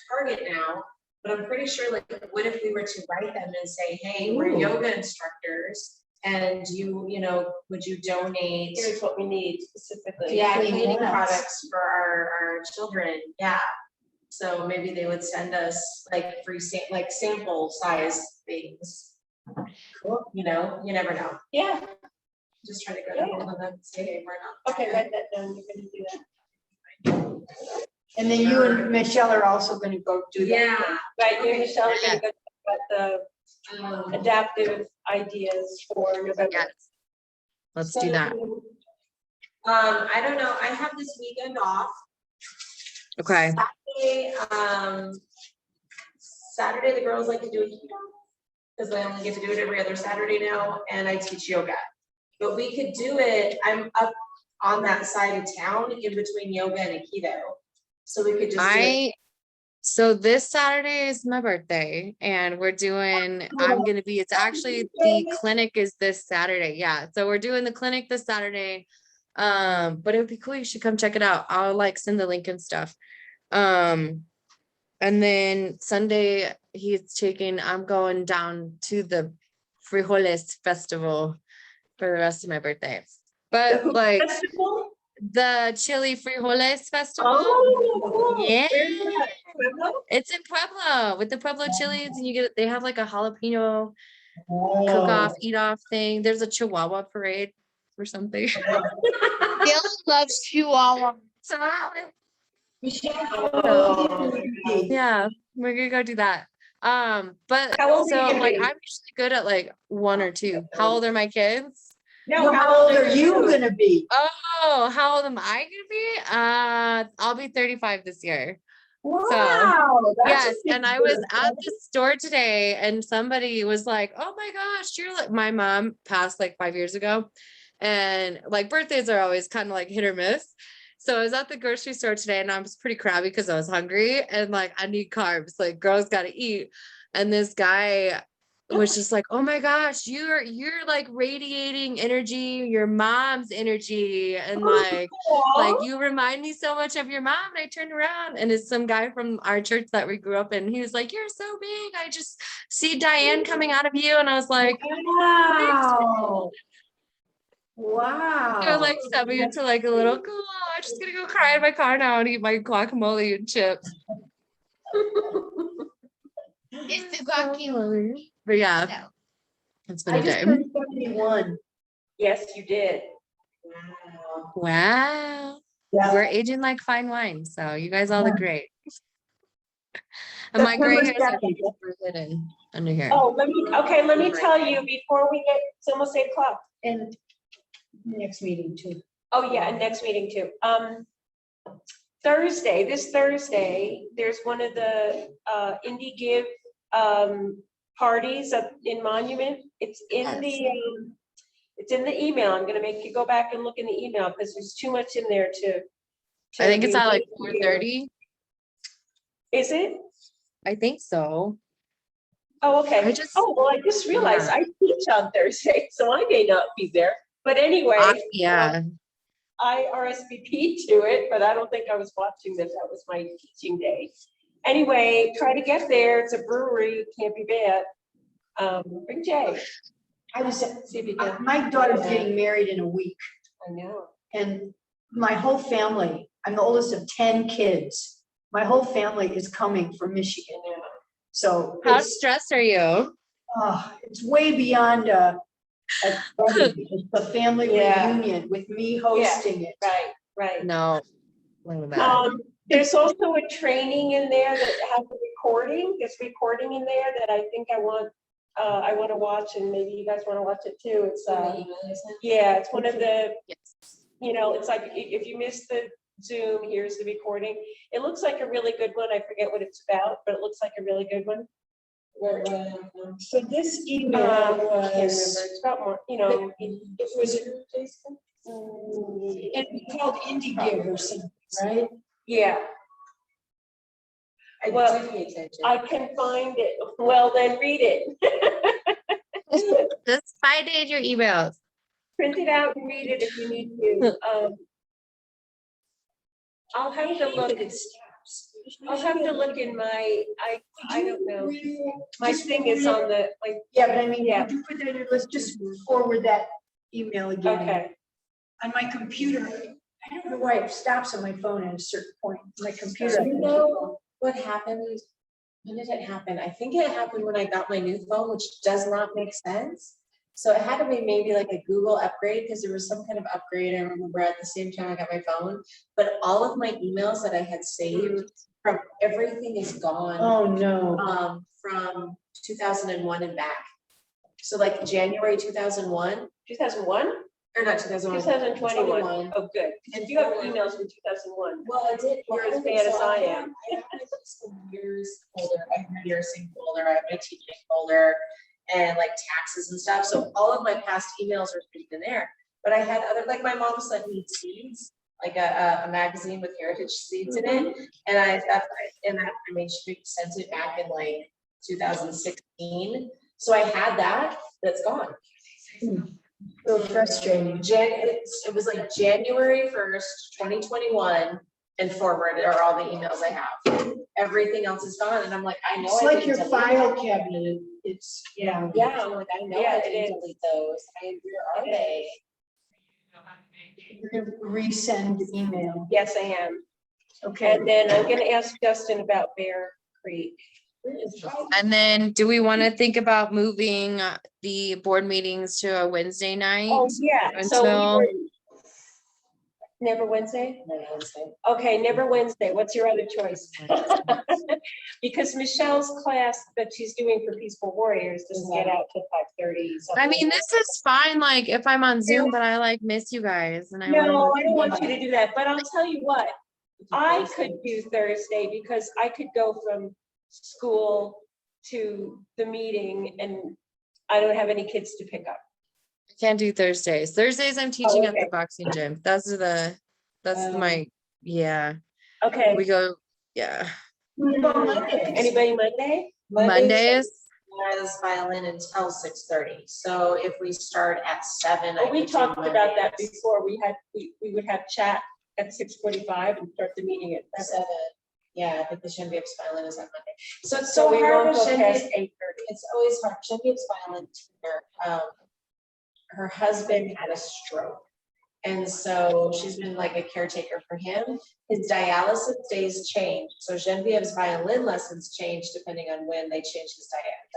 Speaker 6: Target now. But I'm pretty sure, like, what if we were to write them and say, hey, we're
Speaker 1: Ooh.
Speaker 6: yoga instructors and you know, would you donate?
Speaker 1: Here's what we need specifically.
Speaker 6: Yeah,
Speaker 5: Cleaning
Speaker 6: cleaning
Speaker 5: products.
Speaker 6: products for our children, yeah. So maybe they would send us like free like sample size things. Cool, you know, you never know.
Speaker 1: Yeah,
Speaker 6: Just try to go to hold of them and say, hey, we're not.
Speaker 1: okay, write that down, you're gonna do that.
Speaker 5: And then you and Michelle are also gonna go do that.
Speaker 6: Yeah.
Speaker 1: Right, you and Michelle are gonna go about the
Speaker 6: Um,
Speaker 1: adaptive ideas for November.
Speaker 3: Yes. Let's do that.
Speaker 6: I don't know, I have this weekend off.
Speaker 3: Okay.
Speaker 6: Saturday, the girls like to do a keto, because they only get to do it every other Saturday now, and I teach yoga. But we could do it, I'm up on that side of town in between yoga and Aikido. So we could just do it.
Speaker 3: So this Saturday is my birthday and we're doing, it's actually, the clinic is this Saturday. Yeah. So we're doing the clinic this Saturday. But it would be cool. You should come check it out. I'll like send the link and stuff. And then Sunday I'm going down to the Frijoles Festival for the rest of my birthday. But like,
Speaker 1: Festival?
Speaker 3: the Chili Frijoles Festival.
Speaker 6: Oh,
Speaker 3: Yeah.
Speaker 6: where's that? Pueblo?
Speaker 3: It's in Pueblo with the Pueblo chilies, and they have like a jalapeno
Speaker 6: Oh.
Speaker 3: cook off, eat off thing. There's a Chihuahua parade or something.
Speaker 8: Dylan loves Chihuahua.
Speaker 3: So,
Speaker 5: Michelle, how old are you gonna be?
Speaker 3: yeah, we're gonna go do that. But
Speaker 6: How old are you
Speaker 3: so
Speaker 6: gonna
Speaker 3: like
Speaker 6: be?
Speaker 3: I'm usually good at like 1 or 2. How old are my kids?
Speaker 6: No,
Speaker 5: How old are you gonna be?
Speaker 3: Oh, how old am I gonna be? I'll be 35 this year.
Speaker 5: Wow. that's a
Speaker 3: Yes,
Speaker 5: big
Speaker 3: and I was
Speaker 5: birthday.
Speaker 3: at the store today and somebody was like, "Oh my gosh, you're like," my mom passed like 5 years ago. And like birthdays are always kind of like hit or miss. So I was at the grocery store today and I was pretty crabby because I was hungry and like I need carbs, like girls gotta eat. And this guy was just like, "Oh my gosh, you're like radiating energy, your mom's energy, and like you remind me so much of your mom." And I turned around and it's some guy from our church that we grew up in. He was like, "You're so big. I just see Diane coming out of you." And I was like,
Speaker 5: Wow. Wow.
Speaker 3: I was like sent me into like a little, cool, I'm just gonna go cry in my car now and eat my guacamole and chips.
Speaker 8: It's the guacamole.
Speaker 3: But yeah,
Speaker 8: No.
Speaker 3: it's been
Speaker 5: I
Speaker 3: a
Speaker 5: just
Speaker 3: day.
Speaker 5: turned 71.
Speaker 6: Yes, you did.
Speaker 4: Wow.
Speaker 3: Wow.
Speaker 5: Yeah.
Speaker 3: We're aging like fine wine, so you guys all look great. And my gray
Speaker 5: September
Speaker 3: hairs are
Speaker 5: 2nd.
Speaker 3: super hidden under here.
Speaker 6: Oh, let me tell you before we get, it's almost 8 o'clock.
Speaker 5: And next meeting too.
Speaker 6: Oh, yeah, and next meeting too. This Thursday, there's one of the Indie Give parties in Monument. It's in the email. I'm gonna make you go back and look in the email because there's too much in there to.
Speaker 3: I think it's at like
Speaker 6: read.
Speaker 3: 4:30.
Speaker 6: Is it?
Speaker 3: I think so.
Speaker 6: Oh, okay.
Speaker 3: I just-
Speaker 6: Well, I just realized
Speaker 3: Yeah.
Speaker 6: I teach on Thursday, so I may not be there. But anyway.
Speaker 3: Yeah.
Speaker 6: I RSVP to it, but I don't think I was watching this. That was my teaching day. Anyway, try to get there. It's a brewery. It can't be bad. Bring Jay.
Speaker 5: I was,
Speaker 6: See if you can.
Speaker 5: my daughter's getting married in a week
Speaker 6: I know.
Speaker 5: and my whole family, I'm the oldest of 10 kids. My whole family is coming from Michigan. So
Speaker 3: How
Speaker 5: it's,
Speaker 3: stressed are you?
Speaker 5: it's way beyond a wedding. It's a family
Speaker 6: Yeah.
Speaker 5: reunion with me hosting it.
Speaker 6: Right.
Speaker 3: No. Look at that.
Speaker 6: There's also a training in there that has a recording. There's recording in there that I think I want to watch, and maybe you guys want to watch it too. It's yeah, it's one of the,
Speaker 3: Yes.
Speaker 6: it's like if you missed the Zoom, here's the recording. It looks like a really good one. I forget what it's about, but it looks like a really good one.
Speaker 5: So this
Speaker 6: I
Speaker 5: email
Speaker 6: can't remember.
Speaker 5: was,
Speaker 6: It's about more,
Speaker 5: it was, it's called Indie Give or something, right?
Speaker 6: yeah. Well, I can find it. Well, then read it.
Speaker 3: Just find it in your emails.
Speaker 6: Print it out and read it if you need to. I'll have to look. I'll have to look in my, I don't know. My thing is on the, like,
Speaker 5: Yeah, but I mean,
Speaker 6: Yeah.
Speaker 5: would you put that in, let's just forward that email again.
Speaker 6: okay.
Speaker 5: On my computer, I don't know why it stops on my phone at a certain point, my computer.
Speaker 9: You know what happened? When did it happen? I think it happened when I got my new phone, which does not make sense. So it had to be maybe like a Google upgrade because there was some kind of upgrade. I remember at the same time I got my phone, but all of my emails that I had saved from everything is gone.
Speaker 5: Oh, no.
Speaker 9: From 2001 and back. So like January 2001,
Speaker 6: 2001?
Speaker 9: or not 2001.
Speaker 6: 2021. Oh, good. If you have emails from 2001.
Speaker 9: Well, I did.
Speaker 6: You're as bad as I am.
Speaker 9: I have my fiscal years folder, I have my nursing folder, I have my teaching folder, and like taxes and stuff. So all of my past emails are saved in there. But I had other, like my mom sent me seeds, like a magazine with heritage seeds in it. And I mean, she sent it back in like 2016. So I had that, that's gone.
Speaker 5: So frustrating.
Speaker 9: It was like January 1st, 2021 and forward are all the emails I have. Everything else is gone. And I'm like, I know.
Speaker 5: It's
Speaker 9: I
Speaker 5: like
Speaker 9: didn't
Speaker 5: your
Speaker 9: delete
Speaker 5: file
Speaker 9: them.
Speaker 5: cabinet, it's, yeah.
Speaker 9: Yeah, I'm like, I know
Speaker 6: Yeah,
Speaker 9: I
Speaker 6: it
Speaker 9: didn't
Speaker 6: is.
Speaker 9: delete those. Where are they?
Speaker 5: You're gonna resend the email.
Speaker 1: Yes, I am.
Speaker 5: Okay.
Speaker 1: And then I'm gonna ask Justin about Bear Creek.
Speaker 3: And then do we want to think about moving the board meetings to a Wednesday night?
Speaker 1: Oh, yeah, so we
Speaker 3: Until-
Speaker 1: were. Never Wednesday? Okay, never Wednesday. What's your other choice? Because Michelle's class that she's doing for Peaceful Warriors doesn't get out till 5:30.
Speaker 3: I mean, this is fine, like if I'm on Zoom, but I like miss you guys and I. wanna-
Speaker 1: No, I don't want you to do that, but I'll tell you what, I could do Thursday because I could go from school to the meeting and I don't have any kids to pick up.
Speaker 3: Can't do Thursdays. Thursdays I'm teaching at
Speaker 1: okay.
Speaker 3: the boxing gym. That's my, yeah,
Speaker 1: Okay,
Speaker 3: we go, yeah.
Speaker 1: anybody Monday?
Speaker 3: Mondays,
Speaker 9: Has violin until 6:30, so if we start at 7.
Speaker 1: Well,
Speaker 9: I
Speaker 1: we
Speaker 9: could do
Speaker 1: talked about that
Speaker 9: Mondays.
Speaker 1: before. We would have chat at 6:45 and start the meeting at 7.
Speaker 9: 7, yeah, I think the Genevieve's violin is on Monday. So
Speaker 1: So we won't go
Speaker 9: Genevieve-
Speaker 1: past 8:30.
Speaker 9: It's always hard. Genevieve's violin teacher, her husband had a stroke. And so she's been like a caretaker for him. His dialysis days change. So Genevieve's violin lessons change depending on when they change his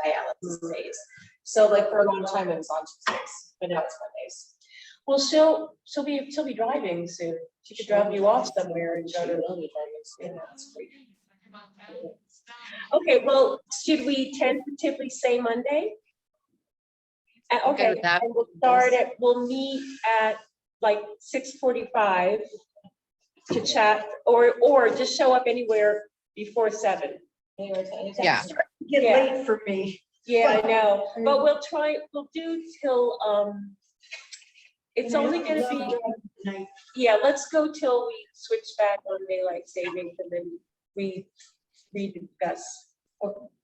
Speaker 9: dialysis days. So like for a long time it was on Tuesdays, but now it's Mondays.
Speaker 1: Well, she'll be driving soon. She could drop you off somewhere and go to. Yeah, that's great. Okay, well, should we tentatively say Monday?
Speaker 3: Okay
Speaker 1: Okay,
Speaker 3: with that.
Speaker 1: and we'll meet at like 6:45 to chat, or just show up anywhere before 7.
Speaker 3: yeah.
Speaker 5: Get
Speaker 1: Yeah.
Speaker 5: late for me.
Speaker 1: Yeah, I know, but we'll do till, it's only gonna be,
Speaker 5: Night.
Speaker 1: yeah, let's go till we switch back on daylight savings and then we rediscuss.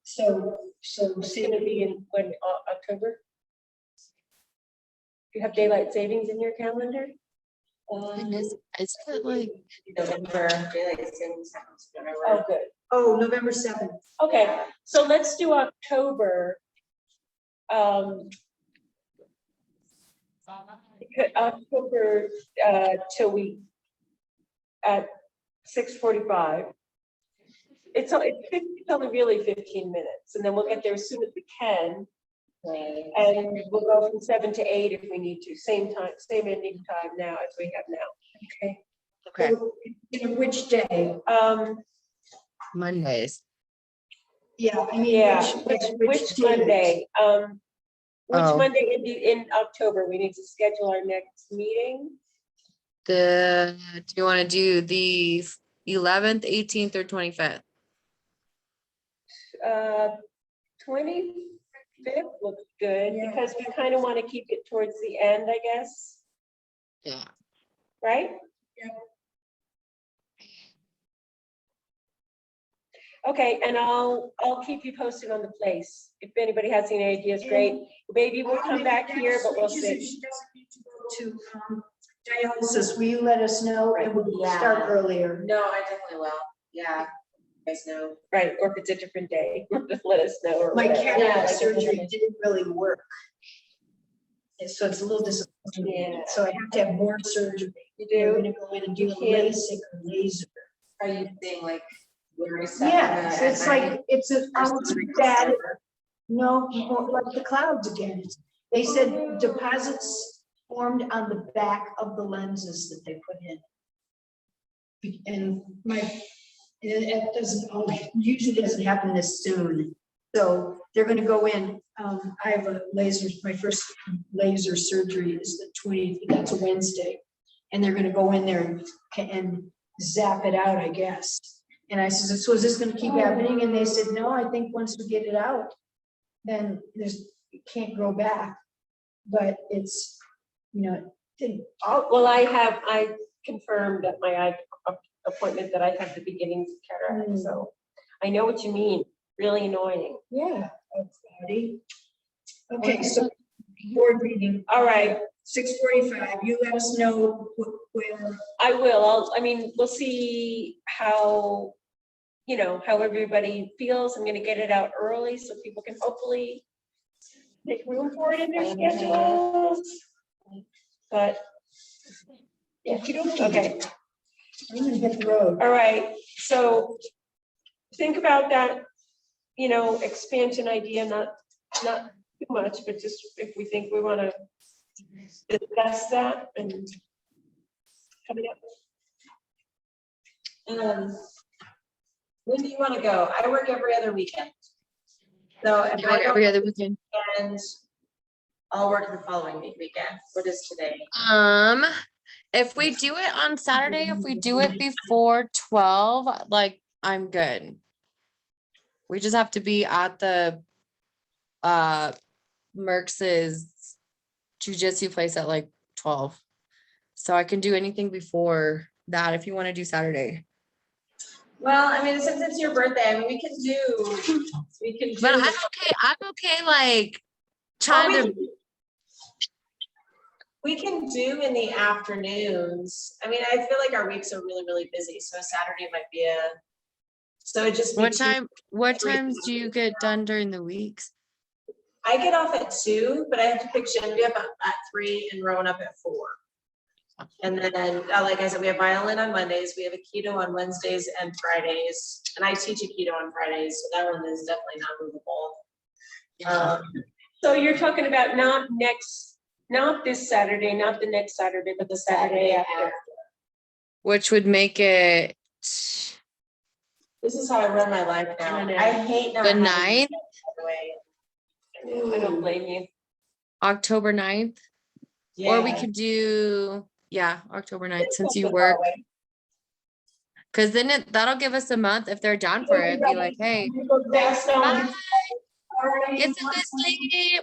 Speaker 5: So
Speaker 1: It's gonna be in when, October? You have daylight savings in your calendar?
Speaker 3: Goodness, is it like,
Speaker 9: November, daylight savings times, November.
Speaker 1: Oh, good.
Speaker 5: Oh, November 7th.
Speaker 1: Okay, so let's do October. October, till we, at 6:45. It's only really 15 minutes, and then we'll get there as soon as we can. And we'll go from 7 to 8 if we need to, same time, same ending time now as we have now. Okay.
Speaker 3: okay,
Speaker 5: So, you know, which day?
Speaker 3: Mondays.
Speaker 5: Yeah, I mean.
Speaker 1: Yeah,
Speaker 5: which
Speaker 1: which Monday? Which
Speaker 3: Oh.
Speaker 1: Monday in October? We need to schedule our next meeting.
Speaker 3: Do you want to do the 11th, 18th, or 25th?
Speaker 1: 25th looks good, because we kind of want to keep it towards the end, I guess,
Speaker 3: Yeah.
Speaker 1: right? Okay, and I'll keep you posted on the place. If anybody has any ideas, great. Maybe we'll come back here, but we'll see.
Speaker 5: She doesn't need to go to dialysis. Will you let us know and we'll
Speaker 9: Yeah.
Speaker 5: start earlier?
Speaker 9: No, I definitely will, yeah, you guys know.
Speaker 1: Right, or if it's a different day, just let us know. or
Speaker 5: My
Speaker 1: whatever.
Speaker 5: cataract surgery didn't really work. And so it's a little disappointing.
Speaker 1: Yeah.
Speaker 5: So I have to have more surgery.
Speaker 1: You
Speaker 5: We're
Speaker 1: do?
Speaker 5: gonna go in and do a
Speaker 1: can't-
Speaker 5: LASIK or laser.
Speaker 9: Are you seeing like blurry stuff?
Speaker 5: Yeah,
Speaker 9: at
Speaker 5: so it's
Speaker 9: night?
Speaker 5: like, it's a, almost bad, no, more like the clouds again. They said deposits formed on the back of the lenses that they put in. And it doesn't always, usually doesn't happen this soon. So they're gonna go in, I have a laser, my first laser surgery is the 20th, that's a Wednesday. And they're gonna go in there and zap it out, I guess. And I said, so is this gonna keep happening? And they said, no, I think once we get it out, then it can't grow back. But it's, you know,
Speaker 1: Well, I confirmed at my eye appointment that I have the beginnings of cataract, so I know what you mean, really annoying.
Speaker 5: yeah. That's naughty. Okay, so board meeting,
Speaker 1: All right,
Speaker 5: 6:45, you let us know where.
Speaker 1: I will, we'll see how, how everybody feels. I'm gonna get it out early so people can hopefully make room for it in their schedules. But, Okay,
Speaker 5: I'm gonna hit the road.
Speaker 1: all right, so think about that, expansion idea, not too much, but just if we think we want to discuss that and coming up.
Speaker 9: When do you wanna go? I work every other weekend. So if
Speaker 3: You
Speaker 9: I
Speaker 3: work
Speaker 9: go
Speaker 3: every other weekend.
Speaker 9: weekend, I'll work the following weekend. What is today?
Speaker 3: If we do it on Saturday, if we do it before 12, like I'm good. We just have to be at the Merx's jujitsu place at like 12. So I can do anything before that if you want to do Saturday.
Speaker 9: Well, I mean, since it's your birthday, I mean, we can do.
Speaker 3: But I'm okay like
Speaker 9: Oh,
Speaker 3: trying
Speaker 9: we
Speaker 3: to
Speaker 9: can- We can do in the afternoons. I mean, I feel like our weeks are really, really busy, so Saturday might be so it just.
Speaker 3: what times do you get done during the weeks?
Speaker 9: I get off at 2, but I have to pick Shandy up at 3 and Rowan up at 4. And then, like I said, we have violin on Mondays, we have a keto on Wednesdays and Fridays, and I teach a keto on Fridays, so that one is definitely not movable.
Speaker 1: So you're talking about not this Saturday, not the next Saturday, but the Saturday after.
Speaker 3: Which would make it
Speaker 9: This is how I run my life now.
Speaker 1: I know.
Speaker 9: I hate not
Speaker 3: the
Speaker 9: having
Speaker 3: 9th,
Speaker 9: by the way.
Speaker 1: I don't blame you.
Speaker 3: October 9th. Or we
Speaker 9: Yeah.
Speaker 3: could do, October 9th, since you
Speaker 9: Something
Speaker 3: work.
Speaker 9: that way.
Speaker 3: Cause then that'll give us a month if they're down for it. Be like, hey,
Speaker 1: Thanks, Dawn.
Speaker 3: get some good sleep.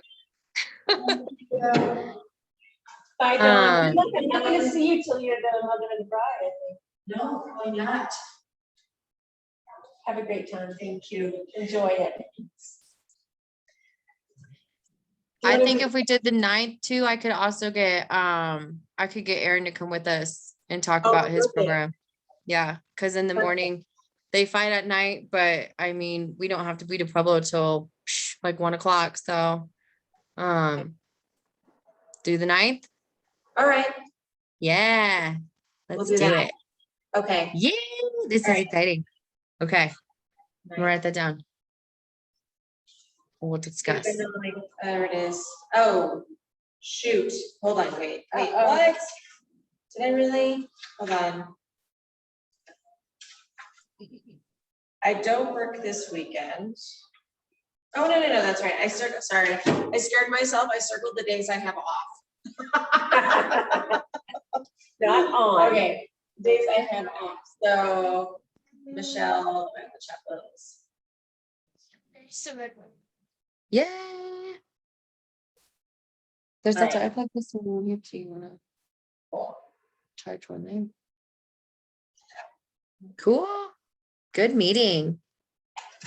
Speaker 1: Bye, Dawn.
Speaker 3: Um,
Speaker 1: I'm not gonna see you till you're the mother of the bride, I think.
Speaker 5: No, why not?
Speaker 1: Have a great time. Thank you. Enjoy it.
Speaker 3: I think if we did the 9th too, I could also get I could get Aaron to come with us and talk
Speaker 9: Oh,
Speaker 3: about his
Speaker 9: perfect.
Speaker 3: program. Yeah, because in the
Speaker 9: Perfect.
Speaker 3: morning they fight at night, but I mean we don't have to be to Pueblo till like 1 o'clock. So do the 9th.
Speaker 9: All right,
Speaker 3: Yeah,
Speaker 9: We'll
Speaker 3: let's
Speaker 9: do
Speaker 3: do
Speaker 9: that.
Speaker 3: it.
Speaker 9: okay.
Speaker 3: Yeah, this is
Speaker 9: All right.
Speaker 3: exciting. Okay,
Speaker 9: Right.
Speaker 3: I'll write that down. We'll discuss.
Speaker 9: There it is. Oh, shoot. Hold on, wait,
Speaker 1: Uh-oh.
Speaker 9: what? Did I really? Hold on. I don't work this weekend. Oh, no, that's right. I scared myself. I circled the days I have off.
Speaker 1: Not on.
Speaker 9: Okay, days I have off. So Michelle and the chaperones.
Speaker 3: Yeah. There's
Speaker 9: All
Speaker 3: that
Speaker 9: right.
Speaker 3: I plug this one here too. You wanna
Speaker 9: Cool.
Speaker 3: charge one name? Cool. Good meeting.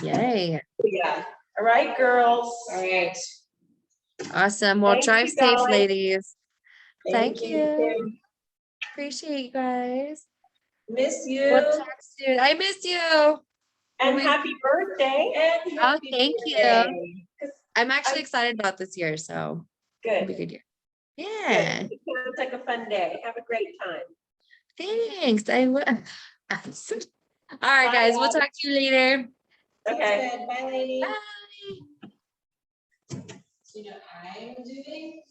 Speaker 3: Yay.
Speaker 9: Yeah,
Speaker 1: All right, girls.
Speaker 9: all right.
Speaker 3: Awesome. Well,
Speaker 1: Thank
Speaker 3: drive
Speaker 1: you,
Speaker 3: safe,
Speaker 1: guys.
Speaker 3: ladies. Thank
Speaker 9: you.
Speaker 3: you. Appreciate you guys.
Speaker 9: Miss you.
Speaker 3: We'll talk soon. I miss you.
Speaker 1: And happy birthday.
Speaker 9: And
Speaker 3: Oh,
Speaker 9: happy
Speaker 3: thank you.
Speaker 9: birthday.
Speaker 3: I'm actually excited about this year, so it'll be a
Speaker 1: Good.
Speaker 3: good year. Yeah.
Speaker 1: Good. It sounds like a fun day. Have a great time.
Speaker 3: Thanks. I will. All right, guys. We'll talk to you later.
Speaker 1: Okay.
Speaker 9: Sounds good. Bye, lady.
Speaker 3: Bye.
Speaker 9: You know, I'm doing.